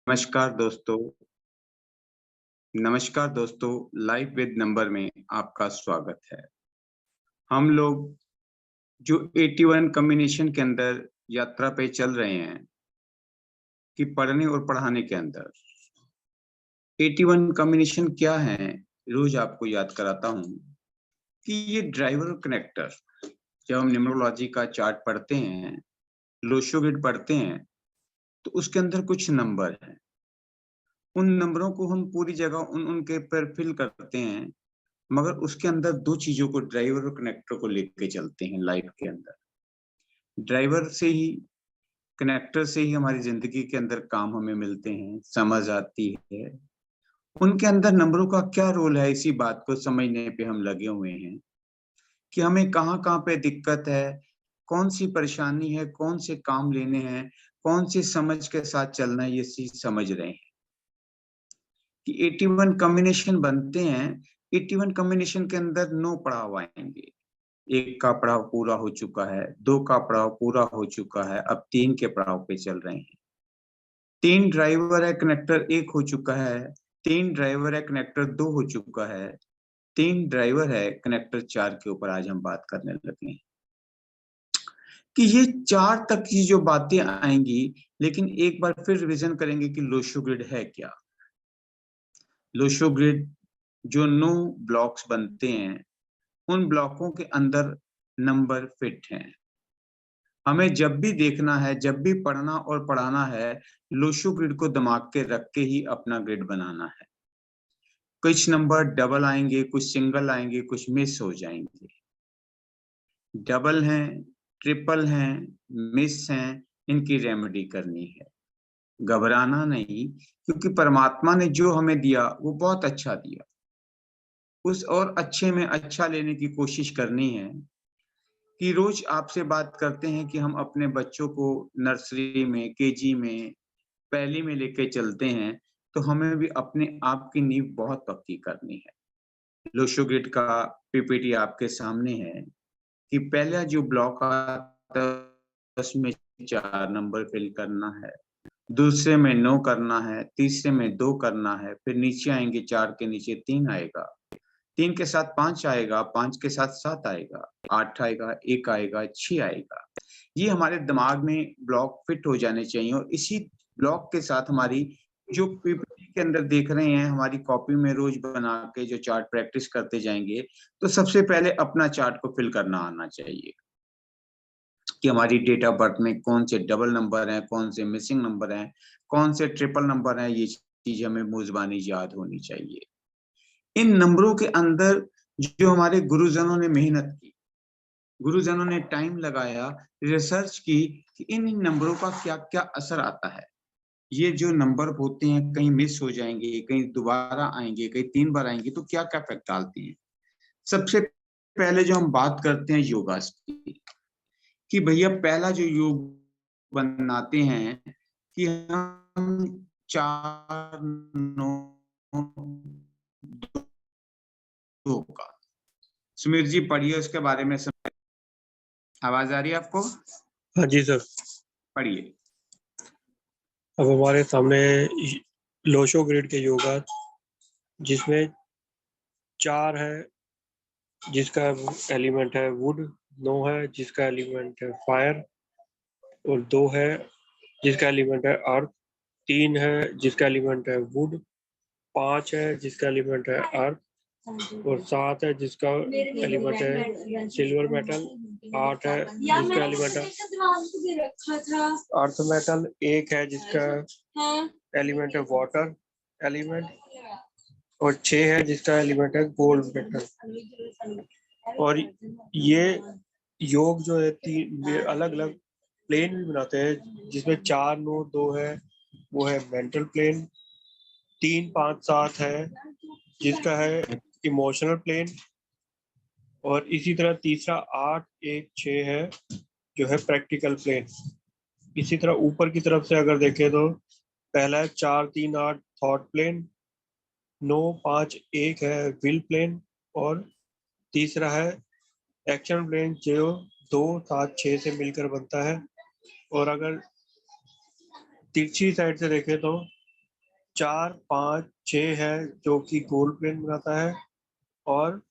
नमस्कार दोस्तों। Live with number में आपका स्वागत है। हम लोग जो 81 कॉम्बिनेशन के अंदर यात्रा पे चल रहे हैं कि पढ़ने और पढ़ाने के अंदर 81 कॉम्बिनेशन क्या है, रोज आपको याद कराता हूँ कि ये ड्राइवर और कनेक्टर, जब हम न्यूमरोलॉजी का चार्ट पढ़ते हैं, लोशो ग्रिड पढ़ते हैं, तो उसके अंदर कुछ नंबर हैं। उन नंबरों को हम पूरी जगह उनके पर फिल करते हैं, मगर उसके अंदर दो चीजों को, ड्राइवर और कनेक्टर को लेके चलते हैं लाइफ के अंदर। ड्राइवर से ही, कनेक्टर से ही हमारी जिंदगी के अंदर काम हमें मिलते हैं, समझ आती है। उनके अंदर नंबरों का क्या रोल है, इसी बात को समझने पे हम लगे हुए हैं कि हमें कहाँ कहाँ पे दिक्कत है, कौन सी परेशानी है, कौन से काम लेने हैं, कौन सी समझ के साथ चलना है, ये चीज समझ रहे हैं कि 81 कॉम्बिनेशन बनते हैं। 81 कॉम्बिनेशन के अंदर 9 पड़ाव आएंगे। 1 का पड़ाव पूरा हो चुका है, 2 का पड़ाव पूरा हो चुका है, अब 3 के पड़ाव पे चल रहे हैं। 3 ड्राइवर है, कनेक्टर 1 हो चुका है, 3 ड्राइवर है, कनेक्टर 2 हो चुका है, 3 ड्राइवर है, कनेक्टर 4 के ऊपर आज हम बात करने लगे हैं कि ये 4 तक की जो बातें आएंगी। लेकिन एक बार फिर रिवीजन करेंगे कि लोशो ग्रिड है क्या। लोशो ग्रिड जो 9 ब्लॉक्स बनते हैं, उन ब्लॉकों के अंदर नंबर फिट हैं। हमें जब भी देखना है, जब भी पढ़ना और पढ़ाना है, लोशो ग्रिड को दिमाग के रख के ही अपना ग्रिड बनाना है। कुछ नंबर डबल आएंगे, कुछ सिंगल आएंगे, कुछ मिस हो जाएंगे। डबल हैं, ट्रिपल हैं, मिस हैं, इनकी रेमेडी करनी है। घबराना नहीं, क्योंकि परमात्मा ने जो हमें दिया वो बहुत अच्छा दिया। उस और अच्छे में अच्छा लेने की कोशिश करनी है। कि रोज आपसे बात करते हैं कि हम अपने बच्चों को नर्सरी में, केजी में, पहली में लेके चलते हैं, तो हमें भी अपने आप की नींव बहुत पक्की करनी है। लोशो ग्रिड का पीपीटी आपके सामने है कि पहला जो ब्लॉक आता है उसमें 4 नंबर फिल करना है, दूसरे में 9 करना है, तीसरे में 2 करना है, फिर नीचे आएंगे, 4 के नीचे 3 आएगा, 3 के साथ 5 आएगा, 5 के साथ 7 आएगा, 8 आएगा, 1 आएगा, 6 आएगा। ये हमारे दिमाग में ब्लॉक फिट हो जाने चाहिए। और इसी ब्लॉक के साथ हमारी जो पीपीटी के अंदर देख रहे हैं, हमारी कॉपी में रोज बना के जो चार्ट प्रैक्टिस करते जाएंगे, तो सबसे पहले अपना चार्ट को फिल करना आना चाहिए कि हमारी डेट ऑफ बर्थ में कौन से डबल नंबर हैं, कौन से मिसिंग नंबर हैं, कौन से ट्रिपल नंबर हैं। ये चीज हमें मुजबानी याद होनी चाहिए। इन नंबरों के अंदर जो हमारे गुरुजनों ने मेहनत की, गुरुजनों ने टाइम लगाया, रिसर्च की कि इन नंबरों का क्या क्या असर आता है। ये जो नंबर होते हैं, कहीं मिस हो जाएंगे, कहीं दोबारा आएंगे, कहीं 3 बार आएंगे, तो क्या क्या इफेक्ट डालती हैं। सबसे पहले जो हम बात करते हैं योगा की, कि भैया पहला जो योग बनाते हैं कि हम 4 9 2 का। सुमीर जी पढ़िए उसके बारे में। आवाज आ रही है आपको? हाँ जी सर। पढ़िए। अब हमारे सामने लोशो ग्रिड के योगा, जिसमें 4 है जिसका एलिमेंट है वुड, 9 है जिसका एलिमेंट है फायर, और 2 है जिसका एलिमेंट है अर्थ, 3 है जिसका एलिमेंट है वुड, 5 है जिसका एलिमेंट है अर्थ, और 7 है जिसका एलिमेंट है सिल्वर मेटल, 8 है जिसका एलिमेंट है अर्थ मेटल, 1 है जिसका एलिमेंट है वाटर एलिमेंट, और 6 है जिसका एलिमेंट है गोल्ड मेटल। और ये योग जो है 3 अलग अलग प्लेन भी बनाते हैं, जिसमें 4 9 2 है वो है मेंटल प्लेन, 3 5 7 है जिसका है इमोशनल प्लेन, और इसी तरह तीसरा 8 1 6 है जो है प्रैक्टिकल प्लेन। इसी तरह ऊपर की तरफ से अगर देखें तो पहला है 4 3 8 थॉट प्लेन, 9 5 1 है विल प्लेन, और तीसरा है एक्शन प्लेन जो 2 7 6 से मिलकर बनता है। और अगर तिरछी साइड से देखें तो 4, 5, 6 है जो कि गोल्ड प्लेन बनाता है, और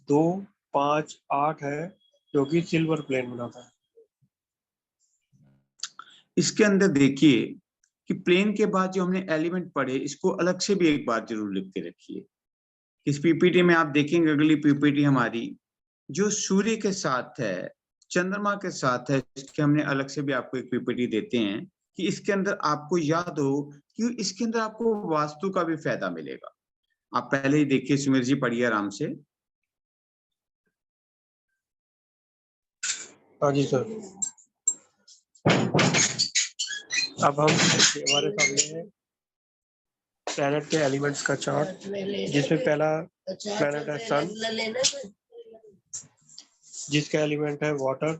2, 5, 8 है जो कि सिल्वर प्लेन बनाता है। इसके अंदर देखिए कि प्लेन के बाद जो हमने एलिमेंट पढ़े, इसको अलग से भी एक बार जरूर लिख के रखिए। इस पीपीटी में आप देखेंगे, अगली पीपीटी हमारी जो सूर्य के साथ है, चंद्रमा के साथ है, इसके हमने अलग से भी आपको एक पीपीटी देते हैं कि इसके अंदर आपको याद हो कि इसके अंदर आपको वास्तु का भी फायदा मिलेगा। आप पहले ही देखिए, सुमीर जी पढ़िए आराम से। हाँ जी सर। अब हम हमारे सामने है प्लैनेट के एलिमेंट्स का चार्ट, जिसमें पहला प्लैनेट है सन, जिसका एलिमेंट है वाटर।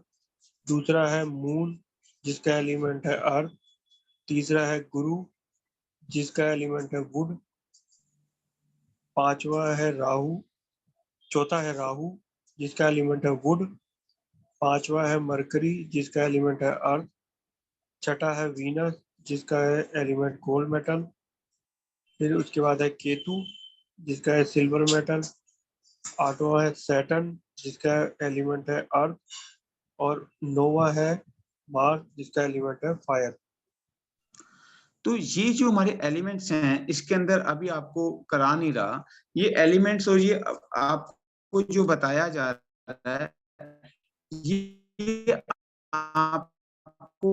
दूसरा है मून, जिसका एलिमेंट है अर्थ। तीसरा है गुरु, जिसका एलिमेंट है वुड। चौथा है राहु, जिसका एलिमेंट है वुड। पांचवा है मरकरी, जिसका एलिमेंट है अर्थ। छठा है वीनस, जिसका है एलिमेंट गोल्ड मेटल। फिर उसके बाद है केतु, जिसका है सिल्वर मेटल। आठवां है सैटर्न, जिसका एलिमेंट है अर्थ। और नोवा है मार्स, जिसका एलिमेंट है फायर। तो ये जो हमारे एलिमेंट्स हैं, इसके अंदर अभी आपको करा नहीं रहा, ये एलिमेंट्स और ये आपको जो बताया जा रहा है, ये आपको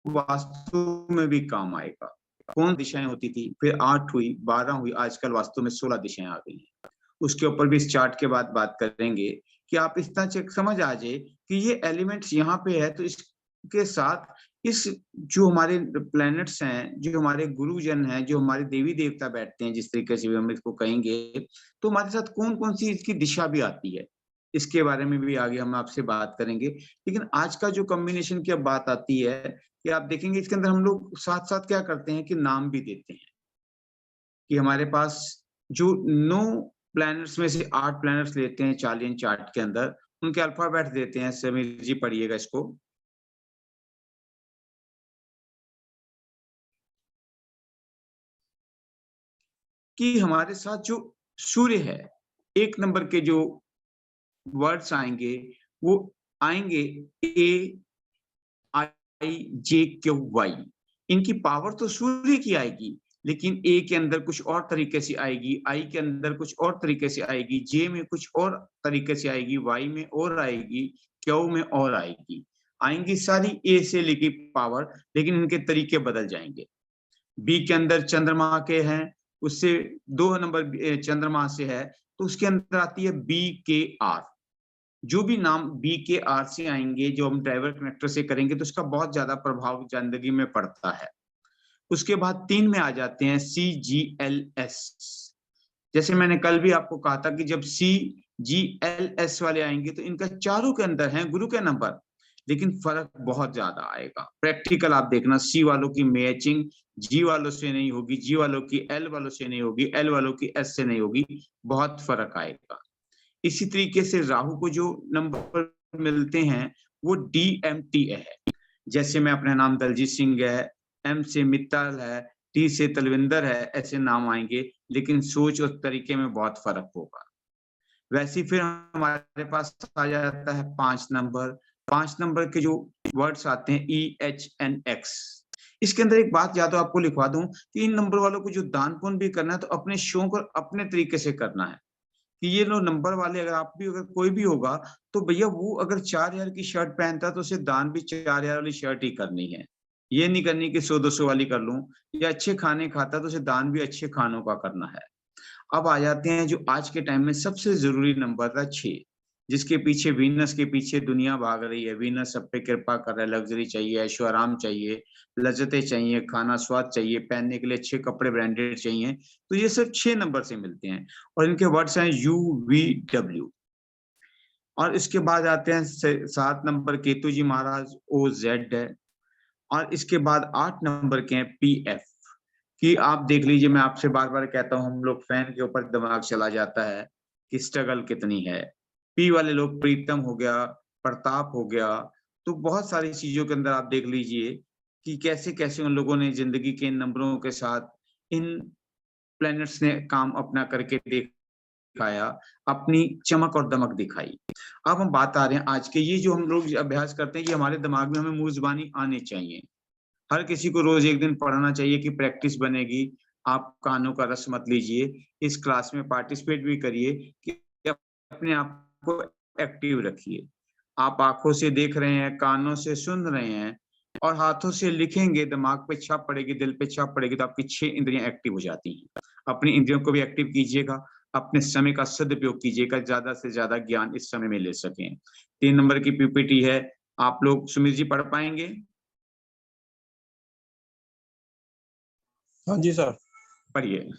वास्तु में भी काम आएगा। कौन दिशाएं होती थी, फिर 8 हुई, 12 हुई, आजकल वास्तु में 16 दिशाएं आ गई हैं। उसके ऊपर भी इस चार्ट के बाद बात करेंगे कि आप इतना चेक समझ आ जाए कि ये एलिमेंट्स यहाँ पे है, तो इसके साथ इस जो हमारे प्लैनेट्स हैं, जो हमारे गुरुजन हैं, जो हमारे देवी देवता बैठते हैं, जिस तरीके से भी हम इसको कहेंगे, तो हमारे साथ कौन कौन सी इसकी दिशा भी आती है, इसके बारे में भी आगे हम आपसे बात करेंगे। लेकिन आज का जो कॉम्बिनेशन की अब बात आती है कि आप देखेंगे इसके अंदर हम लोग साथ साथ क्या करते हैं कि नाम भी देते हैं कि हमारे पास जो 9 प्लैनेट्स में से 8 प्लैनेट्स लेते हैं चार्लियन चार्ट के अंदर, उनके अल्फाबेट देते हैं। समीर जी पढ़िएगा इसको। कि हमारे साथ जो सूर्य है, 1 नंबर के जो वर्ड्स आएंगे वो आएंगे AIJQY। इनकी पावर तो सूर्य की आएगी, लेकिन ए के अंदर कुछ और तरीके से आएगी, आई के अंदर कुछ और तरीके से आएगी, जे में कुछ और तरीके से आएगी, वाई में और आएगी, क्यू में और आएंगी सारी ए से लेके पावर, लेकिन इनके तरीके बदल जाएंगे। बी के अंदर चंद्रमा के हैं, उससे 2 नंबर चंद्रमा से है, तो उसके अंदर आती है BKR। जो भी नाम BKR से आएंगे, जो हम ड्राइवर कनेक्टर से करेंगे, तो उसका बहुत ज्यादा प्रभाव जिंदगी में पड़ता है। उसके बाद 3 में आ जाते हैं CGLS। जैसे मैंने कल भी आपको कहा था कि जब CGLS वाले आएंगे तो इनका चारों के अंदर है गुरु के नंबर, लेकिन फर्क बहुत ज्यादा आएगा। प्रैक्टिकल आप देखना, C वालों की मैचिंग G वालों से नहीं होगी, G वालों की L वालों से नहीं होगी, L वालों की S से नहीं होगी, बहुत फर्क आएगा। इसी तरीके से राहु को जो नंबर मिलते हैं वो DMT है। जैसे मैं अपना नाम दलजीत सिंह है, M से मित्तल है, T से तलविंदर है, ऐसे नाम आएंगे, लेकिन सोच और तरीके में बहुत फर्क होगा। वैसे फिर हमारे पास आ जाता है 5 नंबर। 5 नंबर के जो वर्ड्स आते हैं EHNX। इसके अंदर एक बात या तो आपको लिखवा दूं कि इन नंबर वालों को जो दान पुण्य भी करना है, तो अपने शौक और अपने तरीके से करना है। कि ये लो नंबर वाले, अगर आप भी, अगर कोई भी होगा, तो भैया वो अगर 4000 की शर्ट पहनता है तो उसे दान भी 4000 वाली शर्ट ही करनी है। ये नहीं करनी कि 100-200 वाली कर लूं। या अच्छे खाने खाता है तो उसे दान भी अच्छे खानों का करना है। अब आ जाते हैं जो आज के टाइम में सबसे जरूरी नंबर था 6, जिसके पीछे वीनस के पीछे दुनिया भाग रही है। वीनस सब पे कृपा कर रहा है, लग्जरी चाहिए, ऐशो आराम चाहिए, लज्जतें चाहिए, खाना स्वाद चाहिए, पहनने के लिए अच्छे कपड़े ब्रांडेड चाहिए। तो ये सब 6 नंबर से मिलते हैं और इनके वर्ड्स हैं UVW। और इसके बाद आते हैं 7 नंबर केतु जी महाराज, OZ है। और इसके बाद 8 नंबर के हैं PF। कि आप देख लीजिए, मैं आपसे बार बार कहता हूं, हम लोग फैन के ऊपर दिमाग चला जाता है कि स्ट्रगल कितनी है। P वाले लोग प्रीतम हो गया, प्रताप हो गया, तो बहुत सारी चीजों के अंदर आप देख लीजिए कि कैसे कैसे उन लोगों ने जिंदगी के इन नंबरों के साथ इन प्लैनेट्स ने काम अपना करके दिखाया, अपनी चमक और दमक दिखाई। अब हम बात आ रहे हैं आज के, ये जो हम लोग अभ्यास करते हैं, ये हमारे दिमाग में हमें मुंह जुबानी आने चाहिए। हर किसी को रोज एक दिन पढ़ना चाहिए कि प्रैक्टिस बनेगी। आप कानों का रस मत लीजिए, इस क्लास में पार्टिसिपेट भी करिए कि अपने आप को एक्टिव रखिए। आप आंखों से देख रहे हैं, कानों से सुन रहे हैं और हाथों से लिखेंगे, दिमाग पे छाप पड़ेगी, दिल पे छाप पड़ेगी, तो आपकी 6 इंद्रियां एक्टिव हो जाती हैं। अपनी इंद्रियों को भी एक्टिव कीजिएगा, अपने समय का सदुपयोग कीजिएगा, ज्यादा से ज्यादा ज्ञान इस समय में ले सकें। 3 नंबर की पीपीटी है, आप लोग सुमित जी पढ़ पाएंगे? हाँ जी सर। पढ़िए।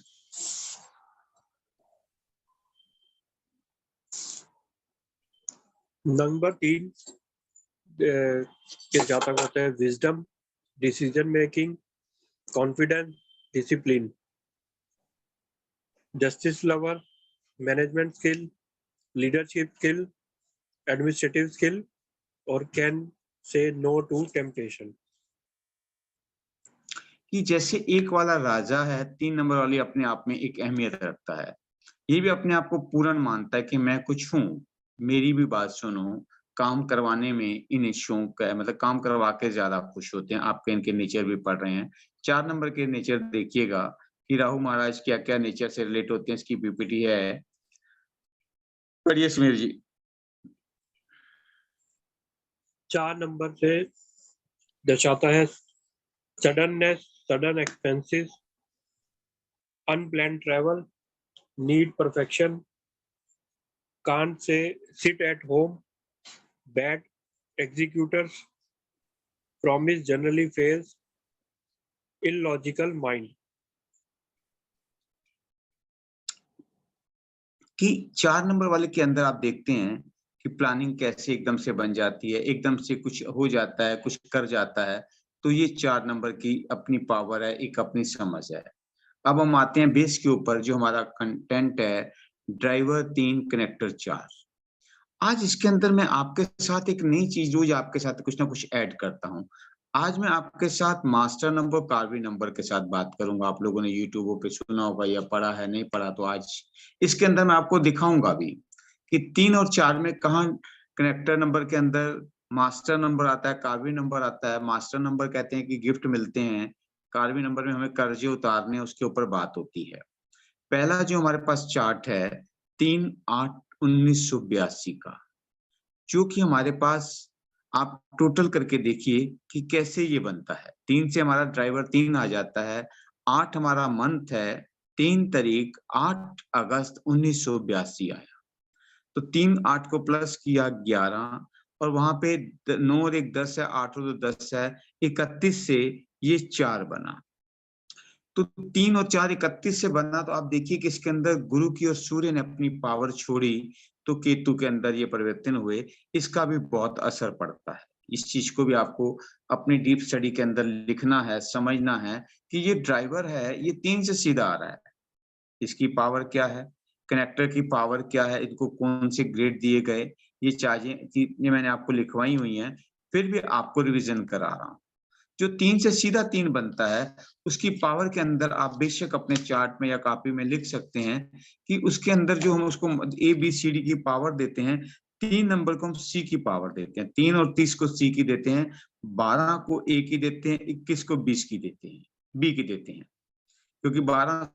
नंबर 3 के जातक होते हैं wisdom, decision making, confidence, discipline, justice lover, management skill, leadership skill, administrative skill और can say no to temptation. कि जैसे एक वाला राजा है, 3 नंबर वाली अपने आप में एक अहमियत रखता है। ये भी अपने आप को पूर्ण मानता है कि मैं कुछ हूँ, मेरी भी बात सुनो। काम करवाने में इन्हें शौक है, मतलब काम करवा के ज्यादा खुश होते हैं। आपके इनके नेचर भी पढ़ रहे हैं। 4 नंबर के नेचर देखिएगा कि राहु महाराज क्या क्या नेचर से रिलेट होते हैं, इसकी पीपीटी है, पढ़िए समीर जी। 4 नंबर से दर्शाता है suddenness, sudden expenses, unplanned travel, need perfection, can't say sit at home, bad executors, promise generally fails, illogical mind. कि 4 नंबर वाले के अंदर आप देखते हैं कि प्लानिंग कैसे एकदम से बन जाती है, एकदम से कुछ हो जाता है, कुछ कर जाता है। तो ये 4 नंबर की अपनी पावर है, एक अपनी समझ है। अब हम आते हैं बेस के ऊपर, जो हमारा कंटेंट है, ड्राइवर 3 कनेक्टर 4। आज इसके अंदर मैं आपके साथ एक नई चीज रोज आपके साथ कुछ ना कुछ ऐड करता हूँ। आज मैं आपके साथ मास्टर नंबर, कार्वी नंबर के साथ बात करूंगा। आप लोगों ने यूट्यूब पे सुना होगा या पढ़ा है, नहीं पढ़ा तो आज इसके अंदर मैं आपको दिखाऊंगा भी कि 3 और 4 में कहाँ कनेक्टर नंबर के अंदर मास्टर नंबर आता है, कार्वी नंबर आता है। मास्टर नंबर कहते हैं कि गिफ्ट मिलते हैं, कार्वी नंबर में हमें कर्जे उतारने, उसके ऊपर बात होती है। पहला जो हमारे पास चार्ट है 3/8/1982 का, जो कि हमारे पास आप टोटल करके देखिए कि कैसे ये बनता है। 3 से हमारा ड्राइवर 3 आ जाता है, 8 हमारा मंथ है, 3 तारीख 8 अगस्त 1982 आया। तो 3 8 को प्लस किया 11 और वहां पे 9 और 1 10 है, 8 और 2 10 है, 31 से ये 4 बना। तो 3 और 4 31 से बना। तो आप देखिए कि इसके अंदर गुरु की और सूर्य ने अपनी पावर छोड़ी, तो केतु के अंदर ये परिवर्तन हुए। इसका भी बहुत असर पड़ता है। इस चीज को भी आपको अपनी डीप स्टडी के अंदर लिखना है, समझना है कि ये ड्राइवर है, ये 3 से सीधा आ रहा है। इसकी पावर क्या है, कनेक्टर की पावर क्या है, इनको कौन से ग्रेड दिए गए, ये ये मैंने आपको लिखवाई हुई हैं। फिर भी आपको रिवीजन करा रहा हूँ। जो 3 से सीधा 3 बनता है, उसकी पावर के अंदर आप बेशक अपने चार्ट में या कॉपी में लिख सकते हैं कि उसके अंदर जो हम उसको ए बी सी डी की पावर देते हैं, 3 नंबर को हम सी की पावर देते हैं, 3 और 30 को सी की देते हैं, 12 को ए की देते हैं, 21 को 20 की देते हैं, बी की देते हैं। क्योंकि 12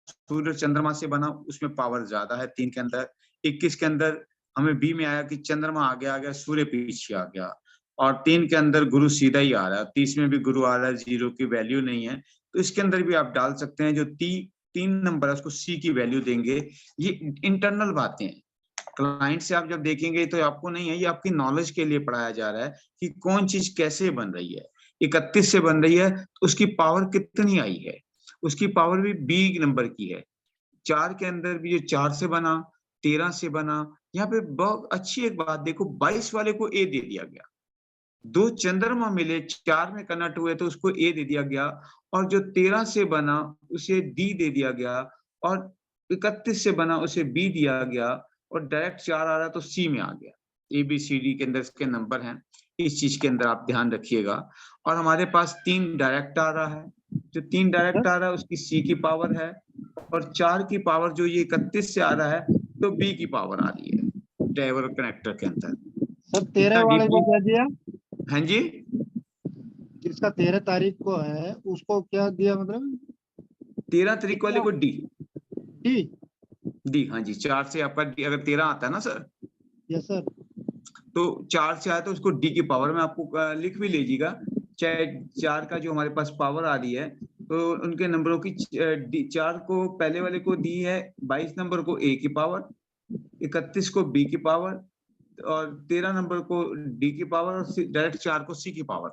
सूर्य चंद्रमा से बना, उसमें पावर ज्यादा है 3 के अंदर। 21 के अंदर हमें बी में आया कि चंद्रमा आगे आ गया, सूर्य पीछे आ गया। और 3 के अंदर गुरु सीधा ही आ रहा है, 30 में भी गुरु आ रहा है, 0 की वैल्यू नहीं है। तो इसके अंदर भी आप डाल सकते हैं, जो 3 नंबर है उसको सी की वैल्यू देंगे। ये इंटरनल बातें हैं। क्लाइंट से आप जब देखेंगे तो आपको नहीं है, ये आपकी नॉलेज के लिए पढ़ाया जा रहा है कि कौन चीज कैसे बन रही है। 31 से बन रही है तो उसकी पावर कितनी आई है, उसकी पावर भी बी नंबर की है। 4 के अंदर भी जो 4 से बना, 13 से बना। यहाँ पे बहुत अच्छी एक बात देखो, 22 वाले को ए दे दिया गया। 2 चंद्रमा मिले, 4 में कन्वर्ट हुए तो उसको ए दे दिया गया। और जो 13 से बना उसे डी दे दिया गया, और 31 से बना उसे बी दिया गया, और डायरेक्ट 4 आ रहा तो सी में आ गया। ए बी सी डी के अंदर इसके नंबर हैं, इस चीज के अंदर आप ध्यान रखिएगा। और हमारे पास 3 डायरेक्ट आ रहा है, जो 3 डायरेक्ट आ रहा है उसकी C की पावर है, और 4 की पावर जो ये 31 से आ रहा है तो B की पावर आ रही है ड्राइवर कनेक्टर के अंदर। सर 13 वाले को क्या दिया? हाँ जी, जिसका 13 तारीख को है उसको क्या दिया, मतलब 13 तारीख वाले को D। डी? हाँ जी, 4 से आपका D, अगर 13 आता है ना सर, यस सर। तो 4 से आया तो उसको D की पावर में आपको लिख भी लीजिएगा, चाहे 4 का जो हमारे पास पावर आ रही है तो उनके नंबरों की 4 को पहले वाले को दी है, 22 नंबर को A की पावर, 31 को B की पावर, और 13 नंबर को D की पावर, और डायरेक्ट 4 को C की पावर।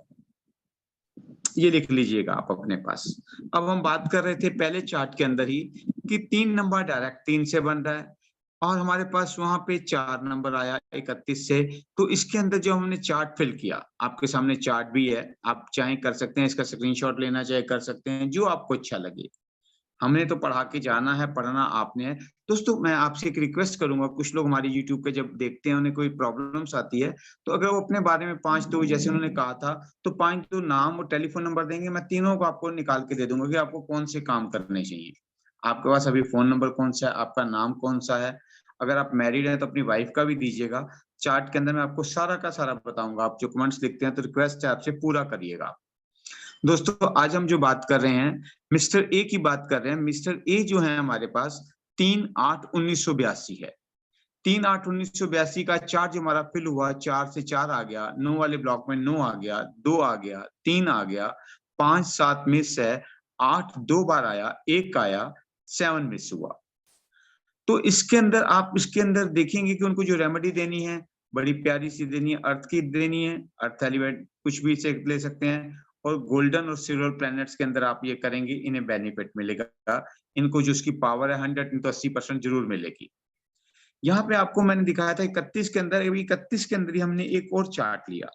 ये लिख लीजिएगा आप अपने पास। अब हम बात कर रहे थे पहले चार्ट के अंदर ही कि 3 नंबर डायरेक्ट 3 से बन रहा है, और हमारे पास वहां पे 4 नंबर आया 31 से। तो इसके अंदर जो हमने चार्ट फिल किया, आपके सामने चार्ट भी है, आप चाहे कर सकते हैं, इसका स्क्रीनशॉट लेना चाहे कर सकते हैं, जो आपको अच्छा लगे। हमने तो पढ़ा के जाना है, पढ़ना आपने है। दोस्तों मैं आपसे एक रिक्वेस्ट करूंगा, कुछ लोग हमारी यूट्यूब पे जब देखते हैं उन्हें कोई प्रॉब्लम्स आती है, तो अगर वो अपने बारे में 5 जैसे उन्होंने कहा था, तो 5 नाम और टेलीफोन नंबर देंगे, मैं तीनों को आपको निकाल के दे दूंगा कि आपको कौन से काम करने चाहिए। आपके पास अभी फोन नंबर कौन सा है, आपका नाम कौन सा है, अगर आप मैरिड हैं तो अपनी वाइफ का भी दीजिएगा। चार्ट के अंदर मैं आपको सारा का सारा बताऊंगा। आप जो कमेंट्स लिखते हैं तो रिक्वेस्ट है आपसे पूरा करिएगा। दोस्तों आज हम जो बात कर रहे हैं मिस्टर ए की बात कर रहे हैं। मिस्टर ए जो है हमारे पास 3/8/1982 है। 3/8/1982 का चार्ज हमारा फिल हुआ, 4 से 4 आ गया, 9 वाले ब्लॉक में 9 आ गया, 2 आ गया, 3 आ गया, 5 7 मिस है, 8 2 बार आया, 1 आया, 7 मिस हुआ। तो इसके अंदर आप इसके अंदर देखेंगे कि उनको जो रेमेडी देनी है बड़ी प्यारी सी देनी है, अर्थ की देनी है, अर्थ एलिमेंट कुछ भी से ले सकते हैं, और गोल्डन और सिल्वर प्लैनेट्स के अंदर आप ये करेंगे, इन्हें बेनिफिट मिलेगा। इनको जो उसकी पावर है 100 तो 80% जरूर मिलेगी। यहाँ पे आपको मैंने दिखाया था 31 के अंदर, 31 के अंदर ही हमने एक और चार्ट लिया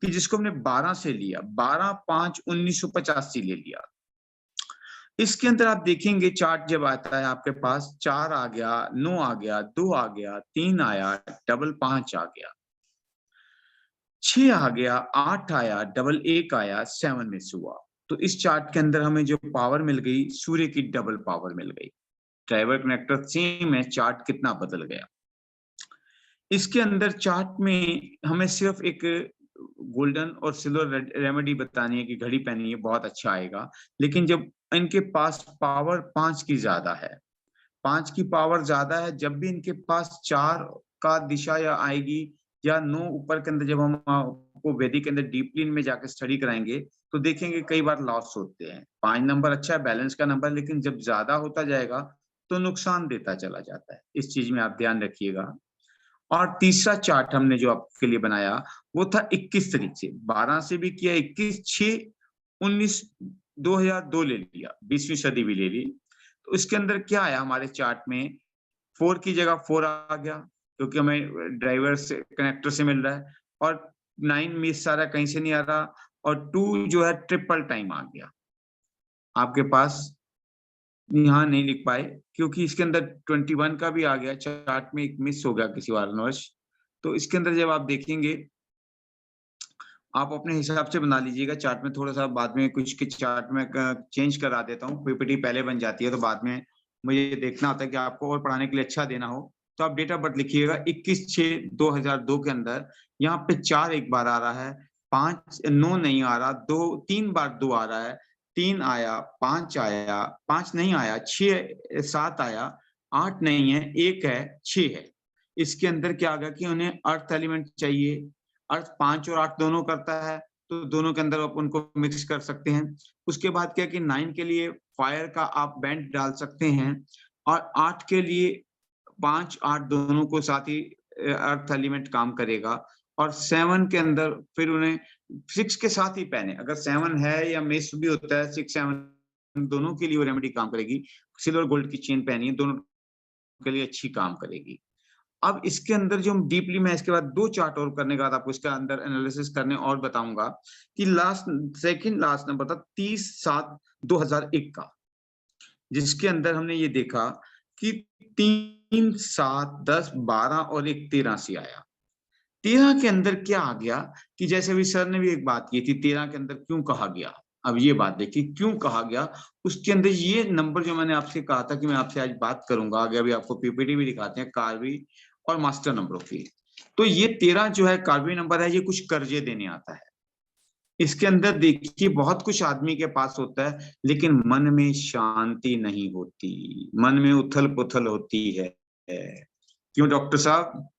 कि जिसको हमने 12 से लिया, 12/5/1985 ले लिया। इसके अंदर आप देखेंगे चार्ट जब आता है आपके पास 4 आ गया, 9 आ गया, 2 आ गया, 3 आया, डबल 5 आ गया, 6 आ गया, 8 आया, डबल 1 आया, 7 मिस हुआ। तो इस चार्ट के अंदर हमें जो पावर मिल गई, सूर्य की डबल पावर मिल गई। ड्राइवर कनेक्टर सेम है, चार्ट कितना बदल गया। इसके अंदर चार्ट में हमें सिर्फ एक गोल्डन और सिल्वर रेमेडी बतानी है कि घड़ी पहनी है, बहुत अच्छा आएगा। लेकिन जब इनके पास पावर 5 की ज्यादा है, 5 की पावर ज्यादा है, जब भी इनके पास 4 का दिशा या आएगी या 9 ऊपर के अंदर, जब हम आपको वैदिक के अंदर डीपली में जाकर स्टडी कराएंगे तो देखेंगे कई बार लॉस होते हैं। 5 नंबर अच्छा है, बैलेंस का नंबर, लेकिन जब ज्यादा होता जाएगा तो नुकसान देता चला जाता है। इस चीज में आप ध्यान रखिएगा। और तीसरा चार्ट हमने जो आपके लिए बनाया वो था 21 तारीख से, 12 से भी किया, 21/6/19/2002 ले लिया, 20वीं सदी भी ले ली। तो इसके अंदर क्या आया हमारे चार्ट में, 4 की जगह 4 आ गया, क्योंकि हमें ड्राइवर से कनेक्टर से मिल रहा है, और 9 मिस आ रहा, कहीं से नहीं आ रहा, और 2 जो है ट्रिपल टाइम आ गया आपके पास। यहाँ नहीं लिख पाए क्योंकि इसके अंदर 21 का भी आ गया, चार्ट में एक मिस हो गया किसी कारणवश। तो इसके अंदर जब आप देखेंगे, आप अपने हिसाब से बना लीजिएगा। चार्ट में थोड़ा सा बाद में कुछ के चार्ट में चेंज करा देता हूँ, पीपीटी पहले बन जाती है तो बाद में मुझे देखना होता है कि आपको और पढ़ाने के लिए अच्छा देना हो। तो आप डेट ऑफ बर्थ लिखिएगा 21/6/2002 के अंदर। यहाँ पे 4 एक बार आ रहा है, 5 9 नहीं आ रहा, 3 बार 2 आ रहा है, 3 आया, 5 आया, 5 नहीं आया, 6 7 आया, 8 नहीं है, 1 है, 6 है। इसके अंदर क्या आ गया कि उन्हें अर्थ एलिमेंट चाहिए। अर्थ 5 और 8 दोनों करता है, तो दोनों के अंदर आप उनको मिक्स कर सकते हैं। उसके बाद क्या कि 9 के लिए फायर का आप बैंड डाल सकते हैं, और 8 के लिए 5 8 दोनों को साथ ही अर्थ एलिमेंट काम करेगा। और 7 के अंदर फिर उन्हें 6 के साथ ही पहने, अगर 7 है या मिस भी होता है, 6 7 दोनों के लिए वो रेमेडी काम करेगी। सिल्वर गोल्ड की चेन पहनी है, दोनों के लिए अच्छी काम करेगी। अब इसके अंदर जो हम डीपली, मैं इसके बाद 2 चार्ट और करने के बाद आपको इसका अंदर एनालिसिस करने और बताऊंगा कि सेकंड लास्ट नंबर था 30/7/2001 का, जिसके अंदर हमने ये देखा कि 3 7 10 12 और 1 13 से आया। 13 के अंदर क्या आ गया कि जैसे अभी सर ने भी एक बात की थी, 13 के अंदर क्यों कहा गया, अब ये बात देखिए क्यों कहा गया, उसके अंदर ये नंबर जो मैंने आपसे कहा था कि मैं आपसे आज बात करूंगा, आगे अभी आपको पीपीटी भी दिखाते हैं कार्बी और मास्टर नंबरों की। तो ये 13 जो है कार्बी नंबर है, ये कुछ कर्जे देने आता है। इसके अंदर देखिए बहुत कुछ आदमी के पास होता है, लेकिन मन में शांति नहीं होती, मन में उथल पुथल होती है। क्यों डॉक्टर साहब?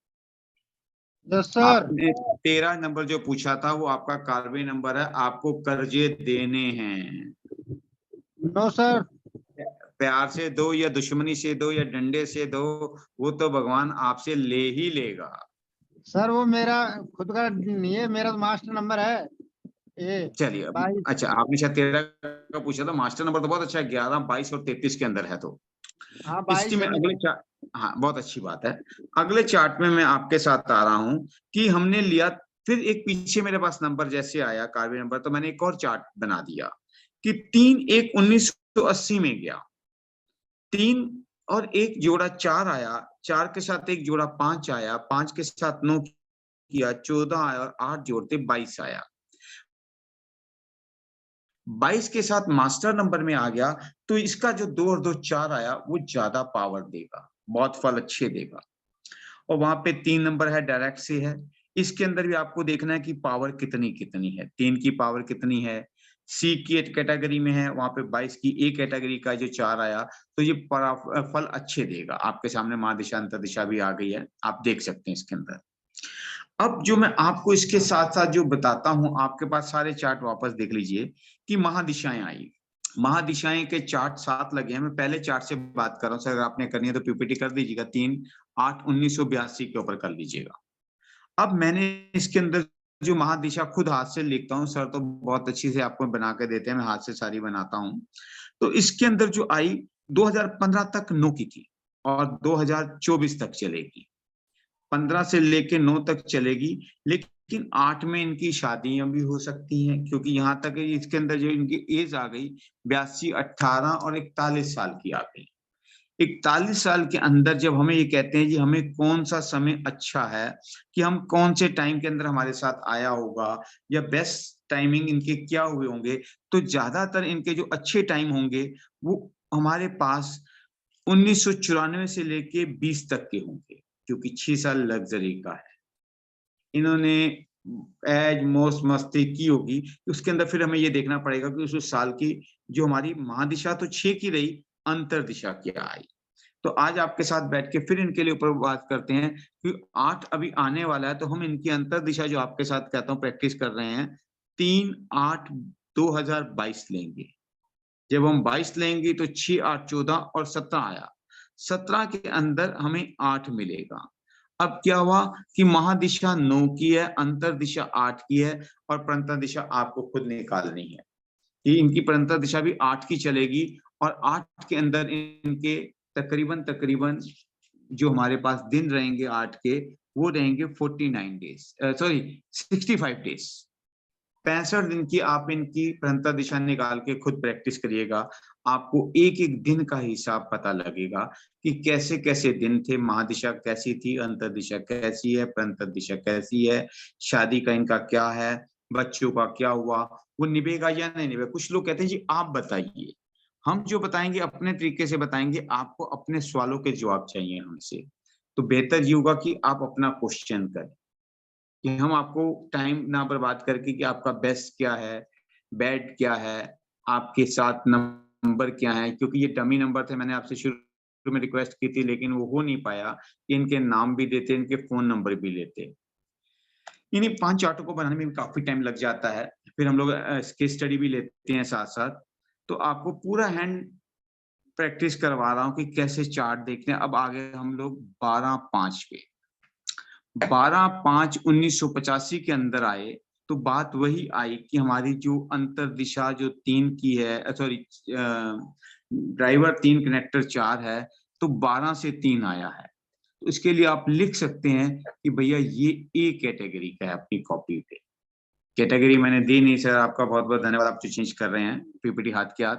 Yes sir. आपने 13 नंबर जो पूछा था वो आपका कार्बी नंबर है, आपको कर्जे देने हैं। No sir. प्यार से दो या दुश्मनी से दो या डंडे से दो, वो तो भगवान आपसे ले ही लेगा। सर वो मेरा खुद का नहीं है, मेरा मास्टर नंबर है ये चलिए, 22। अच्छा आपने शायद 13 का पूछा था, मास्टर नंबर तो बहुत अच्छा है, 11, 22 और 33 के अंदर है। तो हाँ इसकी 22 मैं है अगले मेरा। चार्ट, हाँ बहुत अच्छी बात है। अगले चार्ट में मैं आपके साथ आ रहा हूं कि हमने लिया, फिर एक पीछे मेरे पास नंबर जैसे आया कार्बन नंबर, तो मैंने एक और चार्ट बना दिया कि 3-1-1980 में गया, 3 और 1 जोड़ा 4 आया, 4 के साथ 1 जोड़ा 5 आया, 5 के साथ 9 किया, 14 आया और 8 जोड़ते 22 आया। 22 के साथ मास्टर नंबर में आ गया, तो इसका जो 2 और 2 4 आया वो ज्यादा पावर देगा, बहुत फल अच्छे देगा। और वहां पे 3 नंबर है, डायरेक्ट से है। इसके अंदर भी आपको देखना है कि पावर कितनी कितनी है, 3 की पावर कितनी है। सी की कैटेगरी में है, वहां पे 22 की ए कैटेगरी का जो 4 आया, तो ये फल अच्छे देगा। आपके सामने महादिशा अंतर दिशा भी आ गई है, आप देख सकते हैं इसके अंदर। अब जो मैं आपको इसके साथ साथ जो बताता हूं, आपके पास सारे चार्ट वापस देख लीजिए कि महादिशाएं आई, महादिशाएं के चार्ट 7 लगे हैं। मैं पहले चार्ट से बात कर रहा हूं सर, अगर आपने करनी है तो पीपीटी कर दीजिएगा, 3-8-1982 के ऊपर कर लीजिएगा। अब मैंने इसके अंदर जो महादिशा खुद हाथ से लिखता हूँ सर, तो बहुत अच्छी से आपको बना के देते हैं, मैं हाथ से सारी बनाता हूँ। तो इसके अंदर जो आई 2015 तक नो की थी और 2024 तक चलेगी, 15 से लेके 9 तक चलेगी, लेकिन 8 में इनकी शादियां भी हो सकती हैं, क्योंकि यहाँ तक इसके अंदर जो इनकी एज आ गई 82, 18 और 41 साल की आ गई। 41 साल के अंदर जब हमें ये कहते हैं कि हमें कौन सा समय अच्छा है, कि हम कौन से टाइम के अंदर हमारे साथ आया होगा या बेस्ट टाइमिंग इनके क्या हुए होंगे, तो ज्यादातर इनके जो अच्छे टाइम होंगे वो हमारे पास 1994 से लेके 20 तक के होंगे, क्योंकि 6 साल लग्जरी का है। इन्होंने एज मौज मस्ती की होगी, उसके अंदर फिर हमें ये देखना पड़ेगा कि उस साल की जो हमारी महादिशा तो 6 की रही, अंतर दिशा क्या आई। तो आज आपके साथ बैठ के फिर इनके लिए ऊपर बात करते हैं कि 8 अभी आने वाला है, तो हम इनकी अंतर दिशा जो आपके साथ कहता हूँ प्रैक्टिस कर रहे हैं, 3-8-2022 लेंगे। जब हम 22 लेंगे तो 6, 8, 14 और 17 आया, 17 के अंदर हमें 8 मिलेगा। अब क्या हुआ कि महादिशा 9 की है, अंतर दिशा 8 की है, और परंतर दिशा आपको खुद निकालनी है कि इनकी परंतर दिशा भी 8 की चलेगी, और 8 के अंदर इनके तकरीबन तकरीबन जो हमारे पास दिन रहेंगे 8 के, वो रहेंगे 49 डेज, सॉरी 65 डेज। 65 दिन की आप इनकी परंतर दिशा निकाल के खुद प्रैक्टिस करिएगा, आपको एक एक दिन का हिसाब पता लगेगा कि कैसे कैसे दिन थे, महादिशा कैसी थी, अंतर दिशा कैसी है, परंतर दिशा कैसी है, शादी का इनका क्या है, बच्चों का क्या हुआ, वो निभेगा या नहीं निभेगा। कुछ लोग कहते हैं जी आप बताइए, हम जो बताएंगे अपने तरीके से बताएंगे, आपको अपने सवालों के जवाब चाहिए हमसे, तो बेहतर ये होगा कि आप अपना क्वेश्चन करें, कि हम आपको टाइम ना बर्बाद करके कि आपका बेस्ट क्या है, बैड क्या है, आपके साथ नंबर क्या है, क्योंकि ये डमी नंबर थे, मैंने आपसे शुरू में रिक्वेस्ट की थी लेकिन वो हो नहीं पाया कि इनके नाम भी देते, इनके फोन नंबर भी लेते। इन्हीं 5 चार्टों को बनाने में भी काफी टाइम लग जाता है, फिर हम लोग केस स्टडी भी लेते हैं साथ साथ। तो आपको पूरा हैंड प्रैक्टिस करवा रहा हूँ कि कैसे चार्ट देखते हैं। अब आगे हम लोग 12/5 पे, 12/5/1985 के अंदर आए, तो बात वही आई कि हमारी जो अंतर दिशा जो 3 की है, सॉरी ड्राइवर 3 कनेक्टर 4 है, तो 12 से 3 आया है। तो इसके लिए आप लिख सकते हैं कि भैया ये ए कैटेगरी का है अपनी कॉपी पे। कैटेगरी मैंने दी नहीं सर, आपका बहुत बहुत धन्यवाद, आप जो चेंज कर रहे हैं पीपीटी हाथ के हाथ।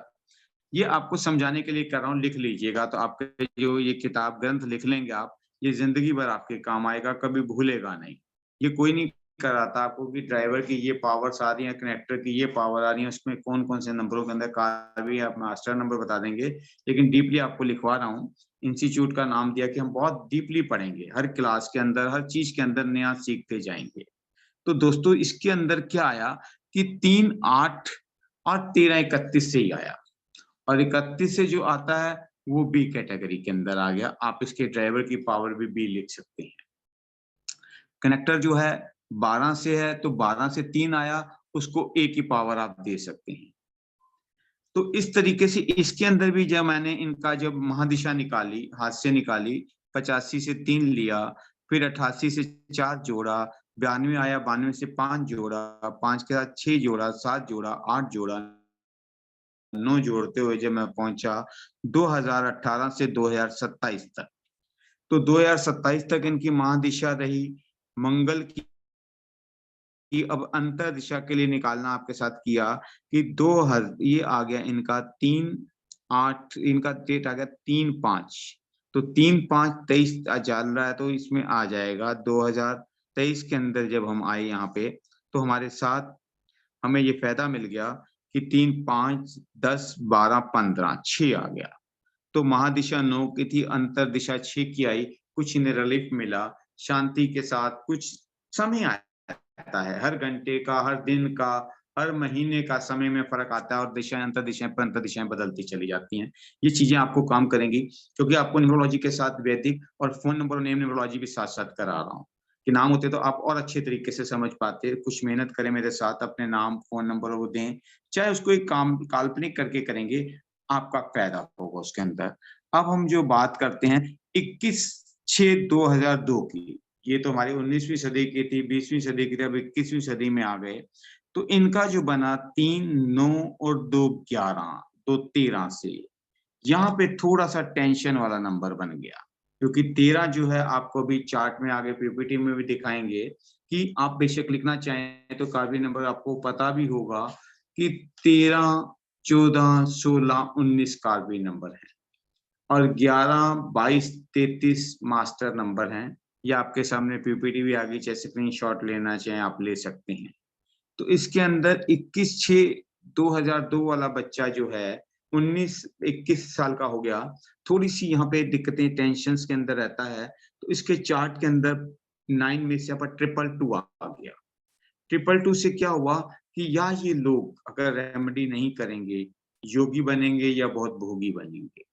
ये आपको समझाने के लिए कर रहा हूँ, लिख लीजिएगा, तो आपके जो ये किताब ग्रंथ लिख लेंगे आप, ये जिंदगी भर आपके काम आएगा, कभी भूलेगा नहीं। ये कोई नहीं कराता आपको कि ड्राइवर की ये पावर्स आ रही है, कनेक्टर की ये पावर आ रही है, उसमें कौन कौन से नंबरों के अंदर कार्बी आप मास्टर नंबर बता देंगे, लेकिन डीपली आपको लिखवा रहा हूँ। इंस्टीट्यूट का नाम दिया कि हम बहुत डीपली पढ़ेंगे, हर क्लास के अंदर हर चीज के अंदर नया सीखते जाएंगे। तो दोस्तों इसके अंदर क्या आया कि 3, 8 और 13, 31 से ही आया, और 31 से जो आता है वो बी कैटेगरी के अंदर आ गया। आप इसके ड्राइवर की पावर भी बी लिख सकते हैं। कनेक्टर जो है 12 से है, तो 12 से 3 आया, उसको ए की पावर आप दे सकते हैं। तो इस तरीके से इसके अंदर भी जब मैंने इनका जब महादिशा निकाली, हाथ से निकाली, 85 से 3 लिया, फिर 88 से 4 जोड़ा, 92 आया, 92 से 5 जोड़ा, 5 के साथ 6 जोड़ा, 7 जोड़ा, 8 जोड़ा, 9 जोड़ते हुए जब मैं पहुंचा 2018 से 2027 तक। तो 2027 तक इनकी महादिशा रही मंगल की। अब अंतर दिशा के लिए निकालना आपके साथ किया कि ये आ गया इनका 3, 8, इनका डेट आ गया 3, 5, तो 3, 5, 23 चल रहा है, तो इसमें आ जाएगा 2023 के अंदर जब हम आए यहाँ पे, तो हमारे साथ हमें ये फायदा मिल गया कि 3, 5, 10, 12, 15, 6 आ गया। तो महादिशा 9 की थी, अंतर दिशा 6 की आई, कुछ इन्हें रिलीफ मिला, शांति के साथ कुछ समय आता है, हर घंटे का, हर दिन का, हर महीने का समय में फर्क आता है, और दिशाएं अंतर दिशाएं बदलती चली जाती हैं। ये चीजें आपको काम करेंगी, क्योंकि आपको न्यूमरोलॉजी के साथ वैदिक और फोन नंबर और नेम न्यूमरोलॉजी भी साथ साथ करा रहा हूँ, कि नाम होते तो आप और अच्छे तरीके से समझ पाते। कुछ मेहनत करें मेरे साथ, अपने नाम फोन नंबर वो दें, चाहे उसको एक काम काल्पनिक करके करेंगे, आपका फायदा होगा उसके अंदर। अब हम जो बात करते हैं 21/6/2002 की, ये तो हमारी 19वीं सदी की थी, 20वीं सदी की थी, अब 21वीं सदी में आ गए। तो इनका जो बना 3, 9 और 2, 11, 2, 13 से, यहाँ पे थोड़ा सा टेंशन वाला नंबर बन गया, क्योंकि 13 जो है आपको भी चार्ट में आगे पीपीटी में भी दिखाएंगे कि आप बेशक लिखना चाहें तो कार्बी नंबर आपको पता भी होगा कि 13, 14, 16, 19 कार्बी नंबर है, और 11, 22, 33 मास्टर नंबर हैं। ये आपके सामने पीपीटी भी आ गई, चाहे स्क्रीनशॉट लेना चाहे आप ले सकते हैं। तो इसके अंदर 21/6/2002 वाला बच्चा जो है 19-21 साल का हो गया, थोड़ी सी यहाँ पे दिक्कतें टेंशन के अंदर रहता है। तो इसके चार्ट के अंदर 9 में से यहाँ पर 222 आ गया। 222 से क्या हुआ कि या ये लोग अगर रेमेडी नहीं करेंगे, योगी बनेंगे या बहुत भोगी बनेंगे।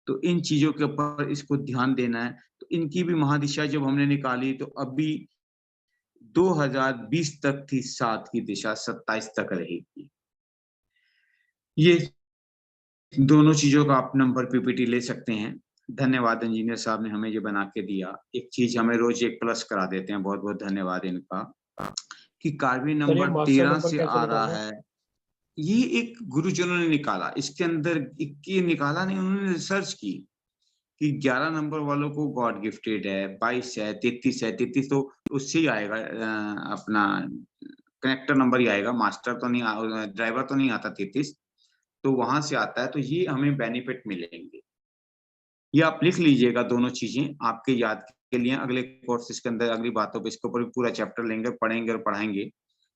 तो इन चीजों के ऊपर इसको ध्यान देना है। तो इनकी भी महादिशा जब हमने निकाली, तो अभी 2020 तक थी 7 की दिशा, 27 तक रहेगी। ये दोनों चीजों का आप नंबर पीपीटी ले सकते हैं। धन्यवाद इंजीनियर साहब ने हमें ये बना के दिया। एक चीज हमें रोज एक प्लस करा देते हैं, बहुत बहुत धन्यवाद इनका। कि कार्बी नंबर 13 से आ रहा है, ये एक गुरुजनों ने निकाला, इसके अंदर निकाला नहीं, उन्होंने रिसर्च की कि 11 नंबर वालों को गॉड गिफ्टेड है, 22 है, 33 है, 33 तो उससे ही आएगा, अपना कनेक्टर नंबर ही आएगा, मास्टर तो नहीं, ड्राइवर तो नहीं आता 33, तो वहां से आता है। तो ये हमें बेनिफिट मिलेंगे, ये आप लिख लीजिएगा, दोनों चीजें आपके याद के लिए। अगले कोर्सेज के अंदर अगली बातों पे इसके ऊपर पूरा चैप्टर लेंगे, पढ़ेंगे और पढ़ाएंगे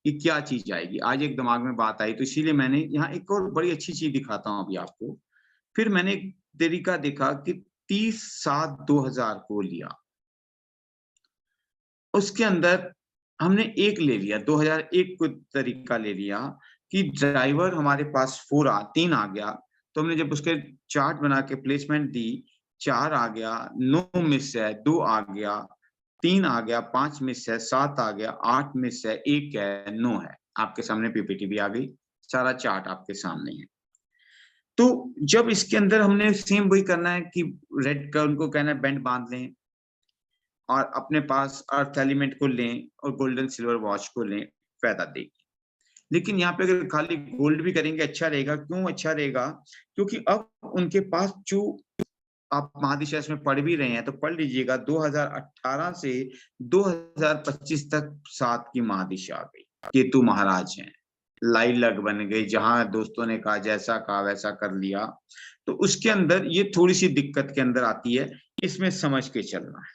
कि क्या चीज आएगी। आज एक दिमाग में बात आई, तो इसीलिए मैंने यहाँ एक और बड़ी अच्छी चीज दिखाता हूँ अभी आपको। फिर मैंने एक तरीका देखा कि 30/7/2000 को लिया, उसके अंदर हमने एक ले लिया, 2001 को तरीका ले लिया कि ड्राइवर हमारे पास 3 आ गया। तो हमने जब उसके चार्ट बना के प्लेसमेंट दी, 4 आ गया, 9 मिस है, 2 आ गया, 3 आ गया, 5 मिस है, 7 आ गया, 8 मिस है, 1 है, 9 है। आपके सामने पीपीटी भी आ गई, सारा चार्ट आपके सामने है। तो जब इसके अंदर हमने सेम वही करना है कि रेड का उनको कहना है बैंड बांध लें, और अपने पास अर्थ एलिमेंट को लें और गोल्डन सिल्वर वॉच को लें, फायदा देगी। लेकिन यहाँ पे अगर खाली गोल्ड भी करेंगे अच्छा रहेगा। क्यों अच्छा रहेगा? क्योंकि अब उनके पास जो आप महादिशा इसमें पढ़ भी रहे हैं, तो पढ़ लीजिएगा 2018 से 2025 तक 7 की महादिशा आ गई। केतु महाराज हैं, लाई लग बन गई, जहां दोस्तों ने कहा जैसा कहा वैसा कर लिया। तो उसके अंदर ये थोड़ी सी दिक्कत के अंदर आती है, इसमें समझ के चलना है।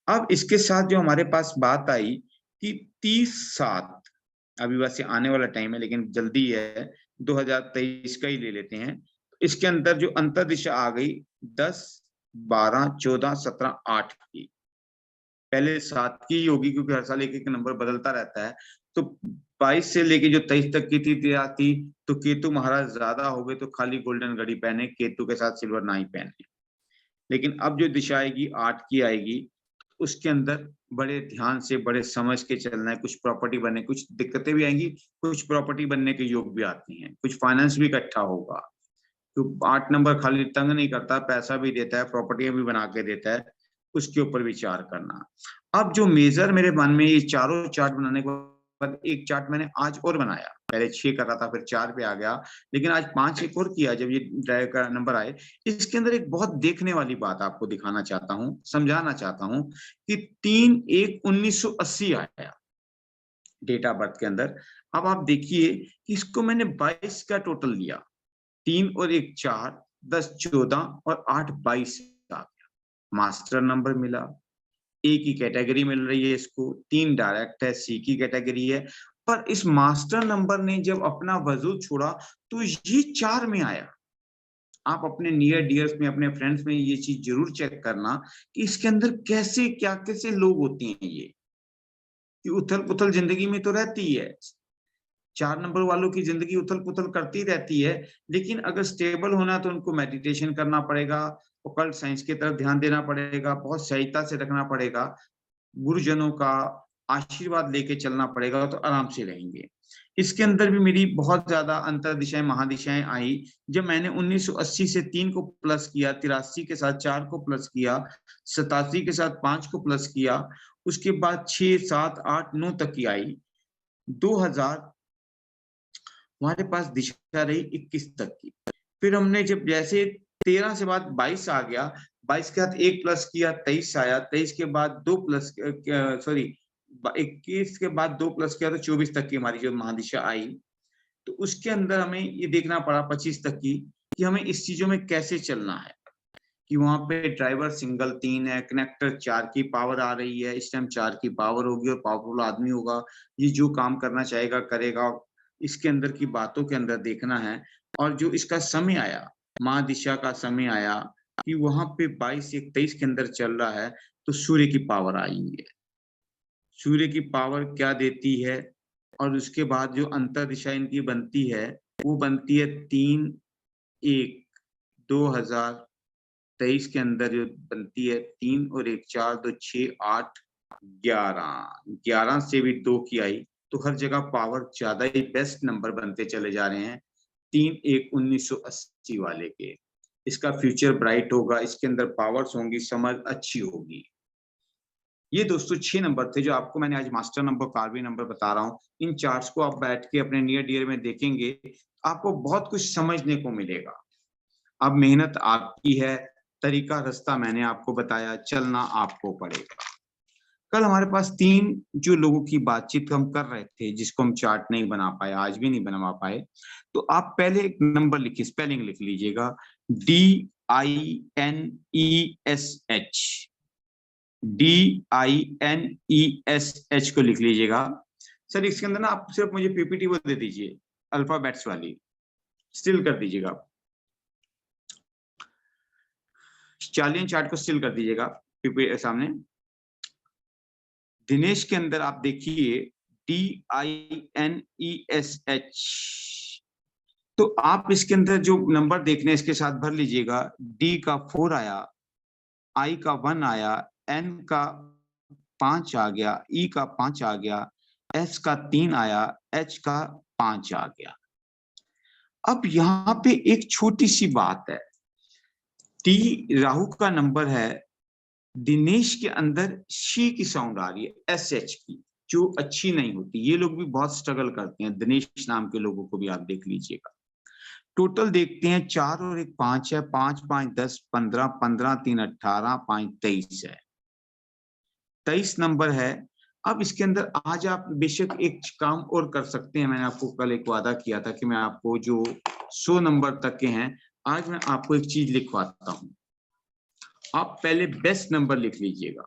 अब इसके साथ जो हमारे पास बात आई कि 30/7, अभी वैसे आने वाला टाइम है लेकिन जल्दी है, 2023 का ही ले लेते हैं। इसके अंदर जो अंतर दिशा आ गई 10, 12, 14, 17, 8 की, पहले 7 की होगी क्योंकि हर साल एक एक नंबर बदलता रहता है। तो 22 से लेके जो 23 तक की थी तो केतु महाराज ज्यादा हो गए तो खाली गोल्डन घड़ी पहने, केतु के साथ सिल्वर नाई पहने। लेकिन अब जो दिशा आएगी 8 की आएगी, उसके अंदर बड़े ध्यान से बड़े समझ के चलना है। कुछ प्रॉपर्टी बनने, कुछ दिक्कतें भी आएंगी, कुछ प्रॉपर्टी बनने के योग भी आती हैं, कुछ फाइनेंस भी इकट्ठा होगा। तो 8 नंबर खाली तंग नहीं करता, पैसा भी देता है, प्रॉपर्टियां भी बना के देता है, उसके ऊपर विचार करना। अब जो मेजर मेरे मन में, ये चारों चार्ट बनाने के बाद एक चार्ट मैंने आज और बनाया, पहले 6 कर रहा था फिर 4 पे आ गया, लेकिन आज 5 एक और किया जब ये ड्राइव का नंबर आए। इसके अंदर एक बहुत देखने वाली बात आपको दिखाना चाहता हूँ, समझाना चाहता हूँ कि 3/1/1980 आया डेट ऑफ बर्थ के अंदर। अब आप देखिए कि इसको मैंने 22 का टोटल लिया, 3 और 1 4, 10 14 और 8 22 आ गया। मास्टर नंबर मिला, ए की कैटेगरी मिल रही है इसको, 3 डायरेक्ट है, सी की कैटेगरी है। पर इस मास्टर नंबर ने जब अपना वजूद छोड़ा तो ये 4 में आया। आप अपने नियर डियर्स में, अपने फ्रेंड्स में ये चीज जरूर चेक करना कि इसके अंदर कैसे क्या कैसे लोग होते हैं। ये कि उथल पुथल जिंदगी में तो रहती है, 4 नंबर वालों की जिंदगी उथल पुथल करती रहती है, लेकिन अगर स्टेबल होना तो उनको मेडिटेशन करना पड़ेगा, ओकल्ट साइंस की तरफ ध्यान देना पड़ेगा, बहुत सहायता से रखना पड़ेगा, गुरुजनों का आशीर्वाद लेके चलना पड़ेगा, तो आराम से रहेंगे। इसके अंदर भी मेरी बहुत ज्यादा अंतर दिशाएं, महादिशाएं आई जब मैंने 1980 से 3 को प्लस किया, 83 के साथ 4 को प्लस किया, 87 के साथ 5 को प्लस किया, उसके बाद 6, 7, 8, 9 तक की आई। 2000 हमारे पास दिशा रही 21 तक की। फिर हमने जब जैसे 13 से बाद 22 आ गया, 22 के बाद 1 प्लस किया, 23 आया, 23 के बाद 2 प्लस, सॉरी 21 के बाद 2 प्लस किया तो 24 तक की हमारी जो महादिशा आई। तो उसके अंदर हमें ये देखना पड़ा 25 तक की कि हमें इस चीजों में कैसे चलना है, कि वहां पे ड्राइवर सिंगल 3 है, कनेक्टर 4 की पावर आ रही है, इस टाइम 4 की पावर होगी और पावरफुल आदमी होगा, ये जो काम करना चाहेगा करेगा। इसके अंदर की बातों के अंदर देखना है। और जो इसका समय आया, महादिशा का समय आया कि वहां पे 22-23 के अंदर चल रहा है, तो सूर्य की पावर आई है। सूर्य की पावर क्या देती है, और उसके बाद जो अंतर दिशा इनकी बनती है वो बनती है 3/1/2023 के अंदर जो बनती है 3 और 1 4 2 6 8 11 से भी 2 की आई, तो हर जगह पावर ज्यादा ही बेस्ट नंबर बनते चले जा रहे हैं 3/1/1980 वाले के। इसका फ्यूचर ब्राइट होगा, इसके अंदर पावर्स होंगी, समझ अच्छी होगी। ये दोस्तों 6 नंबर थे जो आपको मैंने आज मास्टर नंबर, कार्बी नंबर बता रहा हूँ। इन चार्ट्स को आप बैठ के अपने नियर डियर में देखेंगे, आपको बहुत कुछ समझने को मिलेगा। अब मेहनत आपकी है, तरीका रास्ता मैंने आपको बताया, चलना आपको पड़ेगा। कल हमारे पास 3 जो लोगों की बातचीत हम कर रहे थे, जिसको हम चार्ट नहीं बना पाए, आज भी नहीं बना पाए, तो आप पहले एक नंबर लिखिए, स्पेलिंग लिख लीजिएगा, DINESH, DINESH को लिख लीजिएगा। सर इसके अंदर ना आप सिर्फ मुझे पीपीटी वो दे दीजिए, अल्फाबेट्स वाली स्टिल कर दीजिएगा, चार्लियन चार्ट को स्टिल कर दीजिएगा पीपीटी सामने। दिनेश के अंदर आप देखिए DINESH, तो आप इसके अंदर जो नंबर देखने इसके साथ भर लीजिएगा। D का 4 आया, I का 1 आया, N का 5 आ गया, E का 5 आ गया, S का 3 आया, H का 5 आ गया। अब यहाँ पे एक छोटी सी बात है, T राहु का नंबर है, दिनेश के अंदर शी की साउंड आ रही है, SH की, जो अच्छी नहीं होती। ये लोग भी बहुत स्ट्रगल करते हैं, दिनेश नाम के लोगों को भी आप देख लीजिएगा। टोटल देखते हैं 4 और 1 5 है, 5 5 10 15, 15 3 18, 5 23 है, 23 नंबर है। अब इसके अंदर आज आप बेशक एक काम और कर सकते हैं। मैंने आपको कल एक वादा किया था कि मैं आपको जो 100 नंबर तक के हैं, आज मैं आपको एक चीज लिखवाता हूं। आप पहले बेस्ट नंबर लिख लीजिएगा,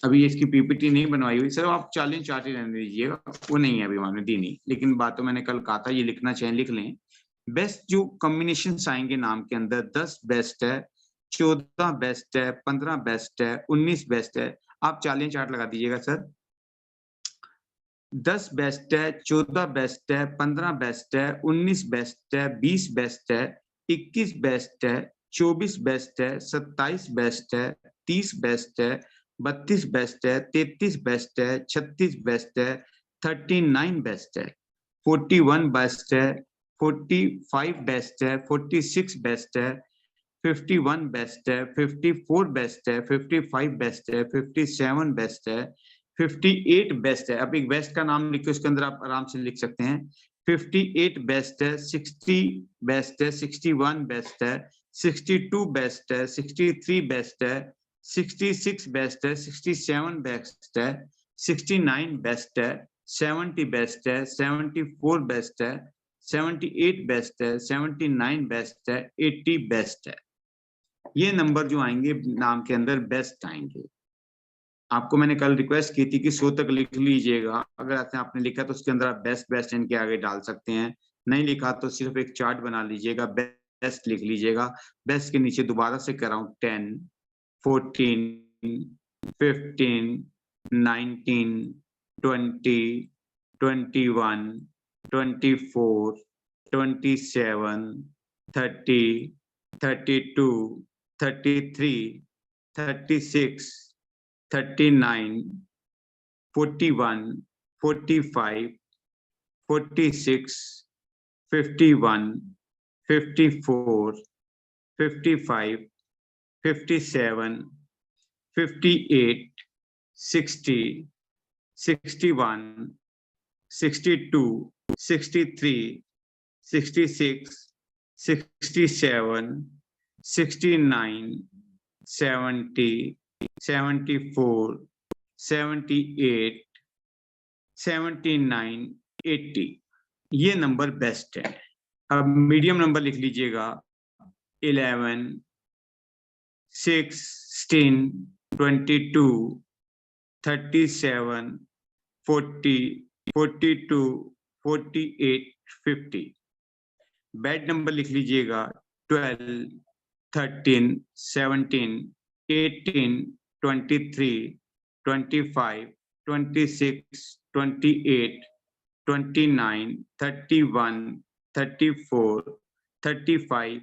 अभी इसकी पीपीटी नहीं बनवाई हुई सर, आप चैलेंज चार्ट ही रहने दीजिएगा, वो नहीं है अभी हमने दी नहीं, लेकिन बातों मैंने कल कहा था ये लिखना चाहिए, लिख लें। बेस्ट जो कॉम्बिनेशन आएंगे नाम के अंदर, 10 बेस्ट है, 14 बेस्ट है, 15 बेस्ट है, 19 बेस्ट है। आप चैलेंज चार्ट लगा दीजिएगा सर। 10 बेस्ट है, 14 बेस्ट है, 15 बेस्ट है, 19 बेस्ट है, 20 बेस्ट है, 21 बेस्ट है, 24 बेस्ट है, 27 बेस्ट है, 30 बेस्ट है, 32 बेस्ट है, 33 बेस्ट है, 36 बेस्ट है, 39 बेस्ट है, 41 बेस्ट है, 45 बेस्ट है, 46 बेस्ट है, 51 बेस्ट है, 54 बेस्ट है, 55 बेस्ट है, 57 बेस्ट है, 58 बेस्ट है। अब एक बेस्ट का नाम लिख के उसके अंदर आप आराम से लिख सकते हैं। 58 बेस्ट है, 60 बेस्ट है, 61 बेस्ट है, 62 बेस्ट है, 63 बेस्ट है, 66 बेस्ट है, 67 बेस्ट है, 69 बेस्ट है, 70 बेस्ट है, 74 बेस्ट है, 78 बेस्ट है, 79 बेस्ट है, 80 बेस्ट है। ये नंबर जो आएंगे नाम के अंदर बेस्ट आएंगे। आपको मैंने कल रिक्वेस्ट की थी कि 100 तक लिख लीजिएगा, अगर आपने लिखा तो उसके अंदर आप बेस्ट बेस्ट इनके आगे डाल सकते हैं, नहीं लिखा तो सिर्फ एक चार्ट बना लीजिएगा, बेस्ट लिख लीजिएगा। बेस्ट के नीचे दोबारा से कर रहा हूं 10, 14, 15, 19, 20, 21, 24, 27, 30, 32, 33, 36, 39, 41, 45, 46, 51, 54, 55, 57, 58, 60, 61, 62, 63, 66, 67, 69, 70, 74, 78, 79, 80, ये नंबर बेस्ट है। अब मीडियम नंबर लिख लीजिएगा 11, 16, 22, 37, 40, 42, 48, 50। बेड नंबर लिख लीजिएगा 12, 13, 17, 18, 23, 25, 26, 28, 29, 31, 34, 35,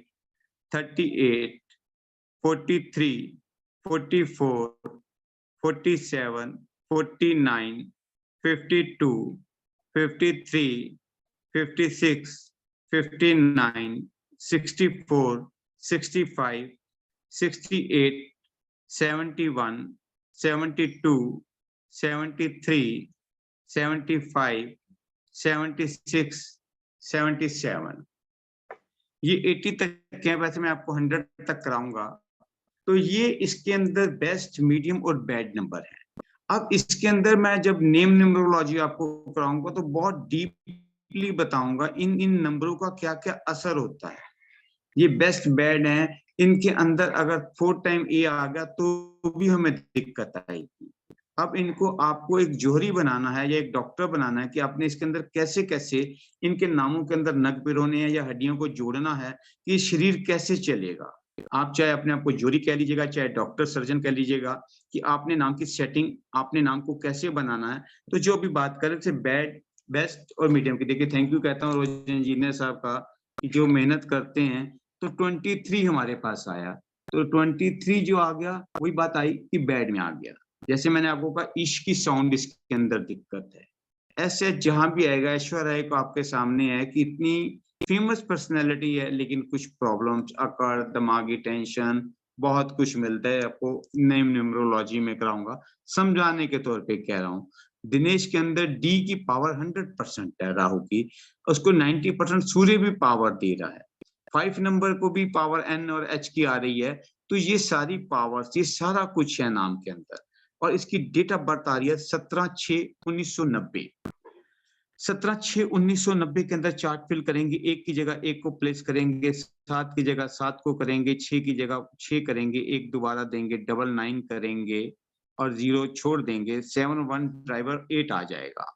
38, 43, 44, 47, 49, 52, 53, 56, 59, 64, 65, 68, 71, 72, 73, 75, 76, 77। ये 80 तक के हैं, वैसे मैं आपको 100 तक कराऊंगा। तो ये इसके अंदर बेस्ट, मीडियम और बैड नंबर है। अब इसके अंदर मैं जब नेम न्यूमरोलॉजी आपको कराऊंगा तो बहुत डीपली बताऊंगा इन इन नंबरों का क्या क्या असर होता है। ये बेस्ट बैड है, इनके अंदर अगर 4 टाइम ए आ गया तो भी हमें दिक्कत आएगी। अब इनको आपको एक जोहरी बनाना है या एक डॉक्टर बनाना है कि आपने इसके अंदर कैसे कैसे इनके नामों के अंदर नग पिरोने हैं या हड्डियों को जोड़ना है कि शरीर कैसे चलेगा। आप चाहे अपने आप को जोहरी कह लीजिएगा, चाहे डॉक्टर सर्जन कह लीजिएगा, कि आपने नाम की सेटिंग, आपने नाम को कैसे बनाना है। तो जो अभी बात करें से बैड, बेस्ट और मीडियम की, देखिए थैंक यू कहता हूँ रोज इंजीनियर साहब का कि जो मेहनत करते हैं। तो 23 हमारे पास आया, तो 23 जो आ गया वही बात आई कि बैड में आ गया। जैसे मैंने आपको कहा इश्क की साउंड इसके अंदर दिक्कत है, ऐसे जहां भी आएगा। ऐश्वर्या राय को आपके सामने है कि इतनी फेमस पर्सनैलिटी है लेकिन कुछ प्रॉब्लम्स, अकड़, दिमागी टेंशन, बहुत कुछ मिलता है। आपको नेम न्यूमरोलॉजी में कराऊंगा, समझाने के तौर पे कह रहा हूँ। दिनेश के अंदर डी की पावर 100% है राहु की, उसको 90% सूर्य भी पावर दे रहा है। 5 नंबर को भी पावर एन और एच की आ रही है। तो ये सारी पावर्स, ये सारा कुछ है नाम के अंदर। और इसकी डेट ऑफ बर्थ आ रही है 17/6/1990। 17/6/1990 के अंदर चार्ट फिल करेंगे, 1 की जगह 1 को प्लेस करेंगे, 7 की जगह 7 को करेंगे, 6 की जगह 6 करेंगे, 1 दोबारा देंगे, 99 करेंगे, और 0 छोड़ देंगे, 7 1 ड्राइवर 8 आ जाएगा।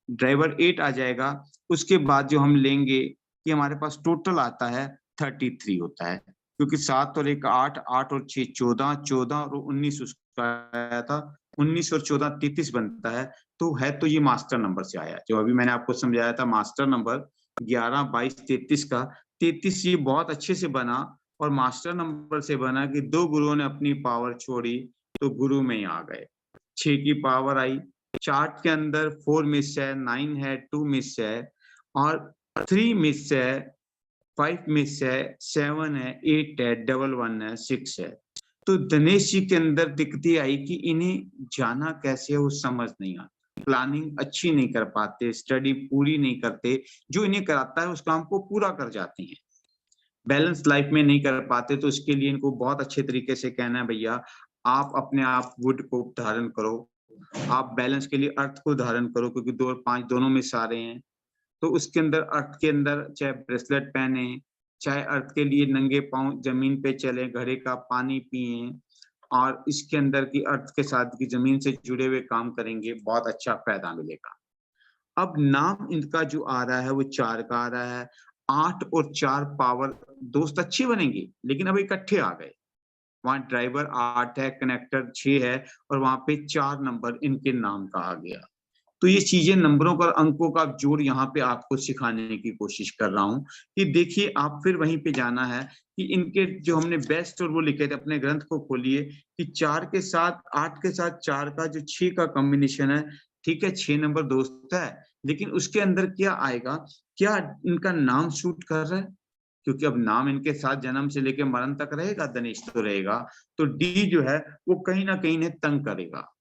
ड्राइवर 8 आ जाएगा। उसके बाद जो हम लेंगे कि हमारे पास टोटल आता है 33 होता है, क्योंकि 7 और 1 8, 8 और 6 14, 14 और 19 उसका आया था, 19 और 14 33 बनता है। तो ये मास्टर नंबर से आया, जो अभी मैंने आपको समझाया था मास्टर नंबर 11 22 33 का। 33 ये बहुत अच्छे से बना और मास्टर नंबर से बना कि 2 गुरुओं ने अपनी पावर छोड़ी तो गुरु में ही आ गए। 6 की पावर आई। चार्ट के अंदर 4 मिस है, 9 है, 2 मिस है और 3 मिस है, 5 मिस है, 7 है, 8 है, 1 1 है, 6 है। तो दिनेश जी के अंदर दिक्कतें आई कि इन्हें जाना कैसे है वो समझ नहीं आता, प्लानिंग अच्छी नहीं कर पाते, स्टडी पूरी नहीं करते, जो इन्हें कराता है उस काम को पूरा कर जाते हैं, बैलेंस लाइफ में नहीं कर पाते। तो उसके लिए इनको बहुत अच्छे तरीके से कहना है, भैया आप अपने आप वुड को धारण करो, आप बैलेंस के लिए अर्थ को धारण करो, क्योंकि 2 और 5 दोनों में सारे हैं। तो उसके अंदर अर्थ के अंदर चाहे ब्रेसलेट पहने, चाहे अर्थ के लिए नंगे पांव जमीन पे चले, घड़े का पानी पिए और इसके अंदर की अर्थ के साथ की जमीन से जुड़े हुए काम करेंगे, बहुत अच्छा फायदा मिलेगा। अब नाम इनका जो आ रहा है वो 4 का आ रहा है। 8 और 4 पावर दोस्त अच्छे बनेंगे, लेकिन अब इकट्ठे आ गए। वहां ड्राइवर 8 है, कनेक्टर 6 है और वहां पे 4 नंबर इनके नाम का आ गया। तो ये चीजें नंबरों का, अंकों का जोड़ यहाँ पे आपको सिखाने की कोशिश कर रहा हूँ कि देखिए आप फिर वहीं पे जाना है कि इनके जो हमने बेस्ट और वो लिखे थे, अपने ग्रंथ को खोलिए कि 4 के साथ 8 के साथ 4 का जो 6 का कॉम्बिनेशन है, ठीक है 6 नंबर दोस्त है, लेकिन उसके अंदर क्या आएगा, क्या इनका नाम सूट कर रहा है, क्योंकि अब नाम इनके साथ जन्म से लेकर मरण तक रहेगा, दिनेश तो रहेगा, तो डी जो है वो कहीं ना कहीं तंग करेगा।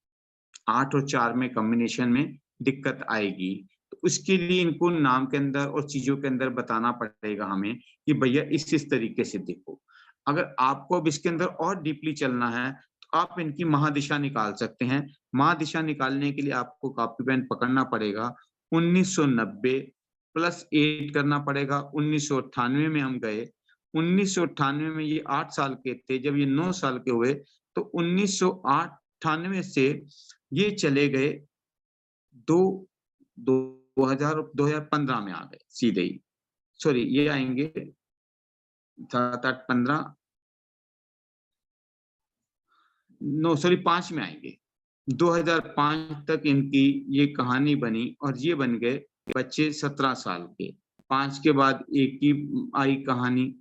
8 और 4 में कॉम्बिनेशन में दिक्कत आएगी। तो उसके लिए इनको नाम के अंदर और चीजों के अंदर बताना पड़ेगा हमें कि भैया इस तरीके से देखो। अगर आपको अब इसके अंदर और डीपली चलना है तो आप इनकी महादिशा निकाल सकते हैं। महादिशा निकालने के लिए आपको कॉपी पेन पकड़ना पड़ेगा। 1990 प्लस 8 करना पड़ेगा। 1998 में हम गए। 1998 में ये 8 साल के थे, जब ये 9 साल के हुए तो 1998 से ये चले गए 2015 में आ गए सीधे ही। सॉरी, ये आएंगे 7 8 15, नो सॉरी 5 में आएंगे। 2005 तक इनकी ये कहानी बनी और ये बन गए बच्चे 17 साल के। 5 के बाद एक की आई कहानी,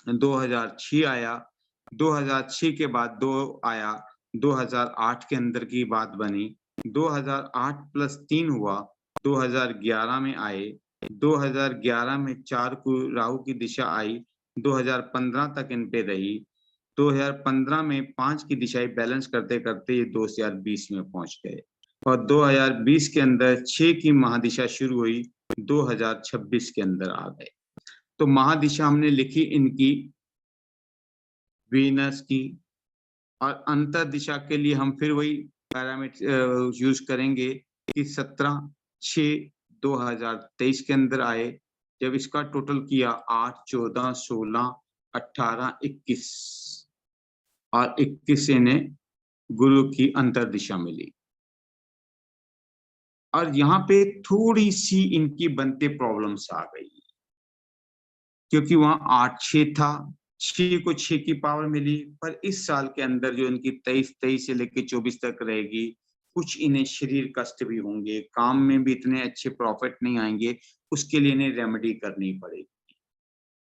2006 आया, 2006 के बाद 2 आया, 2008 के अंदर की बात बनी, 2008 प्लस 3 हुआ, 2011 में आए, 2011 में 4 को राहु की दिशा आई, 2015 तक इन पे रही, 2015 में 5 की दिशाएं बैलेंस करते करते ये 2020 में पहुंच गए और 2020 के अंदर 6 की महादिशा शुरू हुई, 2026 के अंदर आ गए। तो महादिशा हमने लिखी इनकी वीनस की, और अंतर दिशा के लिए हम फिर वही पैरामीटर यूज करेंगे कि 17/6/2023 के अंदर आए, जब इसका टोटल किया 8 14 16 18 21 और 21 से इन्हें गुरु की अंतर दिशा मिली। और यहाँ पे थोड़ी सी इनकी बनते प्रॉब्लम्स आ गई, क्योंकि वहां 8 6 था, 6 को 6 की पावर मिली, पर इस साल के अंदर जो इनकी 23 से लेकर 24 तक रहेगी, कुछ इन्हें शरीर कष्ट भी होंगे, काम में भी इतने अच्छे प्रॉफिट नहीं आएंगे, उसके लिए इन्हें रेमेडी करनी पड़ेगी।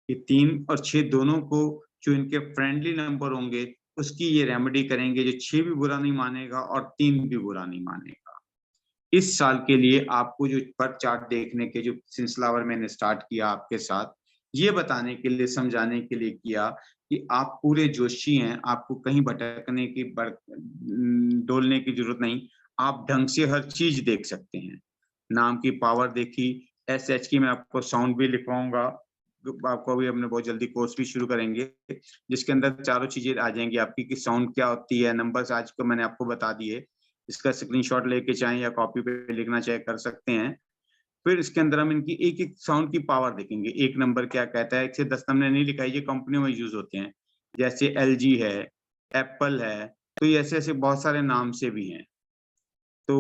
ये 3 और 6 दोनों को जो इनके फ्रेंडली नंबर होंगे उसकी ये रेमेडी करेंगे, जो 6 भी बुरा नहीं मानेगा और 3 भी बुरा नहीं मानेगा। इस साल के लिए आपको जो बर्थ चार्ट देखने के जो सिलसिलावर मैंने स्टार्ट किया आपके साथ, ये बताने के लिए, समझाने के लिए किया कि आप पूरे जोशी हैं, आपको कहीं भटकने की डोलने की जरूरत नहीं, आप ढंग से हर चीज देख सकते हैं। नाम की पावर देखी, SH की मैं आपको साउंड भी लिखवाऊंगा, आपको अभी अपने बहुत जल्दी कोर्स भी शुरू करेंगे जिसके अंदर चारों चीजें आ जाएंगी आपकी कि साउंड क्या होती है, नंबर्स आज को मैंने आपको बता दिए, इसका स्क्रीनशॉट लेके चाहे या कॉपी पे लिखना चाहे कर सकते हैं। फिर इसके अंदर हम इनकी एक एक साउंड की पावर देखेंगे, एक नंबर क्या कहता है, 1 से 10 हमने नहीं लिखा है, ये कंपनी में यूज होते हैं, जैसे LG है, एप्पल है, तो ये ऐसे ऐसे बहुत सारे नाम से भी हैं। तो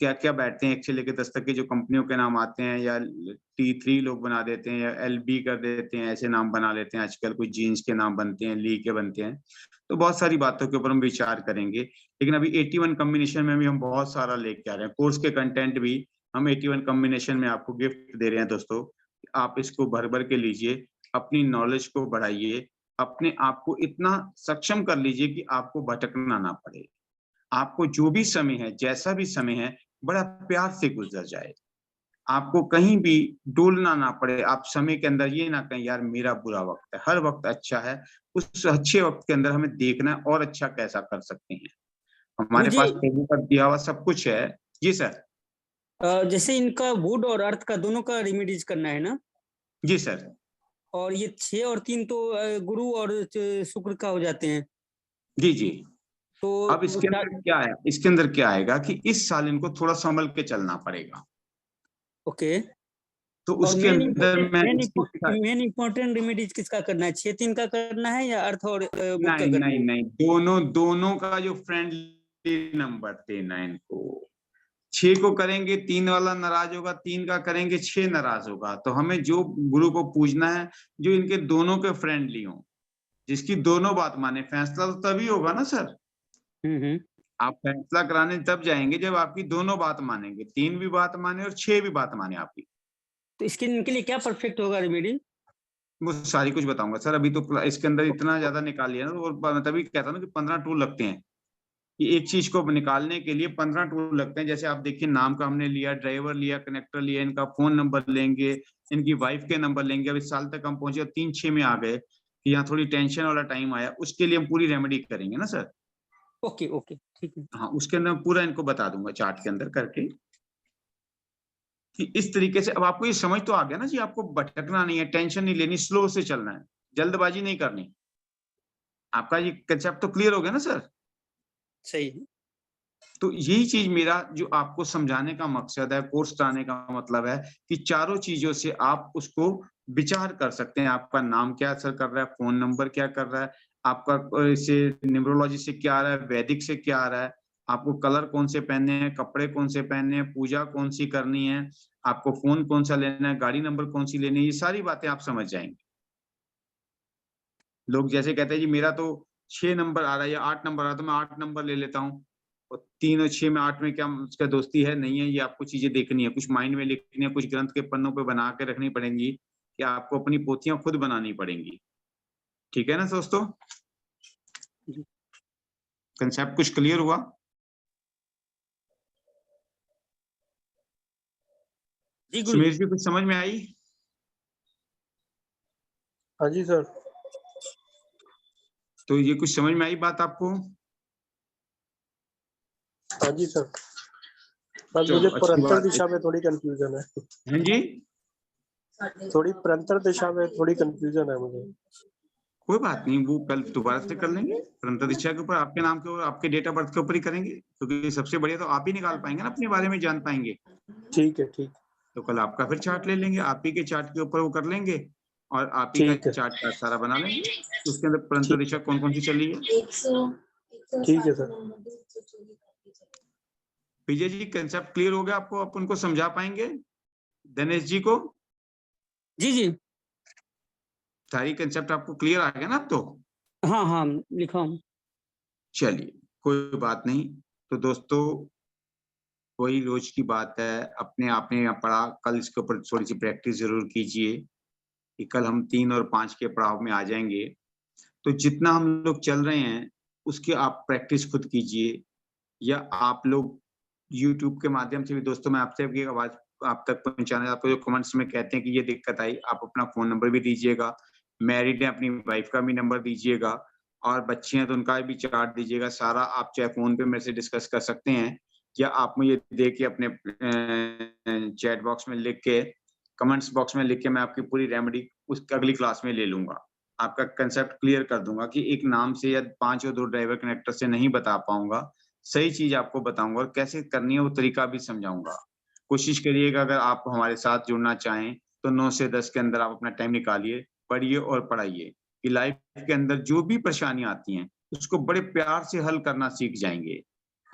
क्या क्या बैठते हैं 1 से लेकर 10 तक के जो कंपनियों के नाम आते हैं, या T3 लोग बना देते हैं, या LB कर देते हैं, ऐसे नाम बना लेते हैं आजकल। कुछ जीन्स के नाम बनते हैं, ली के बनते हैं। तो बहुत सारी बातों के ऊपर हम विचार करेंगे, लेकिन अभी 81 कॉम्बिनेशन में भी हम बहुत सारा लेके आ रहे हैं। कोर्स के कंटेंट भी हम 81 कॉम्बिनेशन में आपको गिफ्ट दे रहे हैं दोस्तों। आप इसको भर भर के लीजिए, अपनी नॉलेज को बढ़ाइए, अपने आप को इतना सक्षम कर लीजिए कि आपको भटकना ना पड़े। आपको जो भी समय है, जैसा भी समय है, बड़ा प्यार से गुजर जाए। आपको कहीं भी डोलना ना पड़े। आप समय के अंदर ये ना कहें यार मेरा बुरा वक़्त है, हर वक़्त अच्छा है। उस अच्छे वक़्त के अंदर हमें देखना है और अच्छा कैसा कर सकते हैं। हमारे मुझे पास प्रभु का दिया हुआ सब कुछ है। जी सर। जैसे इनका वुड और अर्थ का दोनों का रेमेडीज करना है ना? जी सर। और ये 6 और 3 तो गुरु और शुक्र का हो जाते हैं। जी, जी। तो अब इसके अंदर क्या है, इसके अंदर क्या आएगा कि इस साल इनको थोड़ा संभल के चलना पड़ेगा। ओके। तो और उसके अंदर मैं मेन इम्पोर्टेंट रेमेडीज किसका करना है? 6-3 का करना है या अर्थ और वुड का नहीं, करना नहीं, है? नहीं, दोनों का जो फ्रेंडली नंबर देना है इनको। 6 को करेंगे 3 वाला नाराज होगा, 3 का करेंगे 6 नाराज होगा। तो हमें जो गुरु को पूजना है जो इनके दोनों के फ्रेंडली हो, जिसकी दोनों बात माने। फैसला तो तभी होगा ना सर। हम्म। आप फैसला कराने तब जाएंगे जब आपकी दोनों बात मानेंगे, 3 भी बात माने और 6 भी बात माने आपकी। तो इनके लिए क्या परफेक्ट होगा रेमेडी? वो सारी कुछ बताऊंगा सर। अभी तो इसके अंदर इतना ज्यादा निकाल लिया ना, तो मैं तभी कहता हूँ ना कि 15 टूल लगते हैं कि एक चीज को निकालने के लिए 15 टूल लगते हैं। जैसे आप देखिए, नाम का हमने लिया, ड्राइवर लिया, कनेक्टर लिया, इनका फोन नंबर लेंगे, इनकी वाइफ के नंबर लेंगे। अब इस साल तक हम पहुंचे और 3-6 में आ गए कि यहाँ थोड़ी टेंशन वाला टाइम आया। उसके लिए हम पूरी रेमेडी करेंगे ना सर। ओके ओके ठीक है। हाँ, उसके अंदर पूरा इनको बता दूंगा चार्ट के अंदर करके कि इस तरीके से। अब आपको ये समझ तो आ गया ना जी, आपको भटकना नहीं है, टेंशन नहीं लेनी, स्लो से चलना है, जल्दबाजी नहीं करनी। आपका ये कंसेप्ट तो क्लियर हो गया ना सर। सही है। तो यही चीज मेरा जो आपको समझाने का मकसद है, कोर्स कराने का मतलब है कि चारों चीजों से आप उसको विचार कर सकते हैं। आपका नाम क्या असर कर रहा है, फोन नंबर क्या कर रहा है, आपका से न्यूमरोलॉजी से क्या आ रहा है, वैदिक से क्या आ रहा है, आपको कलर कौन से पहनने हैं, कपड़े कौन से पहनने हैं, पूजा कौन सी करनी है, आपको फोन कौन सा लेना है, गाड़ी नंबर कौन सी लेनी है। ये सारी बातें आप समझ जाएंगे। लोग जैसे कहते हैं जी मेरा तो 6 नंबर आ रहा है या 8 नंबर आ रहा है, तो मैं 8 नंबर ले लेता हूँ। और 3 और 6 में 8 में क्या उसका दोस्ती है, नहीं है। ये आपको चीजें देखनी है, कुछ माइंड में लिखनी है, कुछ ग्रंथ के पन्नों पे बना के रखनी पड़ेंगी, कि आपको अपनी पोथियां खुद बनानी पड़ेंगी। ठीक है ना दोस्तों? कंसेप्ट कुछ क्लियर हुआ? जी गुरु। सुमेश जी, कुछ समझ में आई? हाँ जी सर। तो ये कुछ समझ में आई बात आपको? हाँ जी सर। बस चलो, मुझे अच्छी परंतर बात है। दिशा में थोड़ी कंफ्यूजन है। हाँ जी, थोड़ी परंतर दिशा में थोड़ी कंफ्यूजन है मुझे। कोई बात नहीं, वो कल दोबारा से कर लेंगे। परंतु दिशा के ऊपर आपके नाम के ऊपर, आपके डेट ऑफ बर्थ के ऊपर ही करेंगे, क्योंकि सबसे बढ़िया तो आप ही निकाल पाएंगे ना, अपने बारे में जान पाएंगे। ठीक है ठीक। तो कल आपका फिर चार्ट ले लेंगे, आप ही के चार्ट के ऊपर वो कर लेंगे और आप ही का ठीक है चार्ट का सारा बना लेंगे। उसके अंदर परंतु दिशा कौन कौन सी चली है। ठीक है sir. Vijay ji, concept clear हो गया आपको? आप उनको समझा पाएंगे दिनेश जी को? जी जी। सारी कंसेप्ट आपको क्लियर आ गया ना अब तो? हाँ हाँ लिखा हूँ। चलिए, कोई बात नहीं। तो दोस्तों, वही रोज की बात है, अपने आपने यहाँ पढ़ा, कल इसके ऊपर थोड़ी सी प्रैक्टिस जरूर कीजिए कि कल हम 3 और 5 के पड़ाव में आ जाएंगे। तो जितना हम लोग चल रहे हैं उसकी आप प्रैक्टिस खुद कीजिए, या आप लोग यूट्यूब के माध्यम से भी। दोस्तों, मैं आपसे एक आवाज आप तक पहुंचाना, आपको जो कमेंट्स में कहते हैं कि ये दिक्कत आई, आप अपना फोन नंबर भी दीजिएगा। मैरिड है, अपनी वाइफ का भी नंबर दीजिएगा, और बच्चे हैं तो उनका भी चार्ट दीजिएगा। सारा आप चाहे फोन पे मेरे से डिस्कस कर सकते हैं, या आप मुझे दे के अपने चैट बॉक्स में लिख के, कमेंट्स बॉक्स में लिख के, मैं आपकी पूरी रेमेडी उस अगली क्लास में ले लूंगा। आपका कंसेप्ट क्लियर कर दूंगा कि एक नाम से या 5 और 2 ड्राइवर कनेक्टर से नहीं बता पाऊंगा। सही चीज आपको बताऊंगा और कैसे करनी है वो तरीका भी समझाऊंगा। कोशिश करिएगा, अगर आप हमारे साथ जुड़ना चाहें तो 9 से 10 के अंदर आप अपना टाइम निकालिए, पढ़िए और पढ़ाइए कि लाइफ के अंदर जो भी परेशानियां आती हैं उसको बड़े प्यार से हल करना सीख जाएंगे।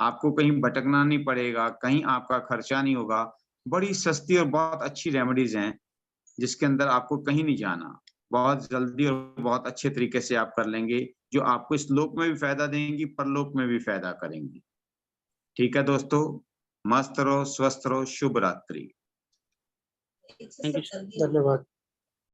आपको कहीं भटकना नहीं पड़ेगा, कहीं आपका खर्चा नहीं होगा। बड़ी सस्ती और बहुत अच्छी रेमेडीज हैं जिसके अंदर आपको कहीं नहीं जाना। बहुत जल्दी और बहुत अच्छे तरीके से आप कर लेंगे, जो आपको इस लोक में भी फायदा देंगी, परलोक में भी फायदा करेंगी। ठीक है दोस्तों, मस्त रहो, स्वस्थ रहो, शुभ रात्रि। Thank you. धन्यवाद।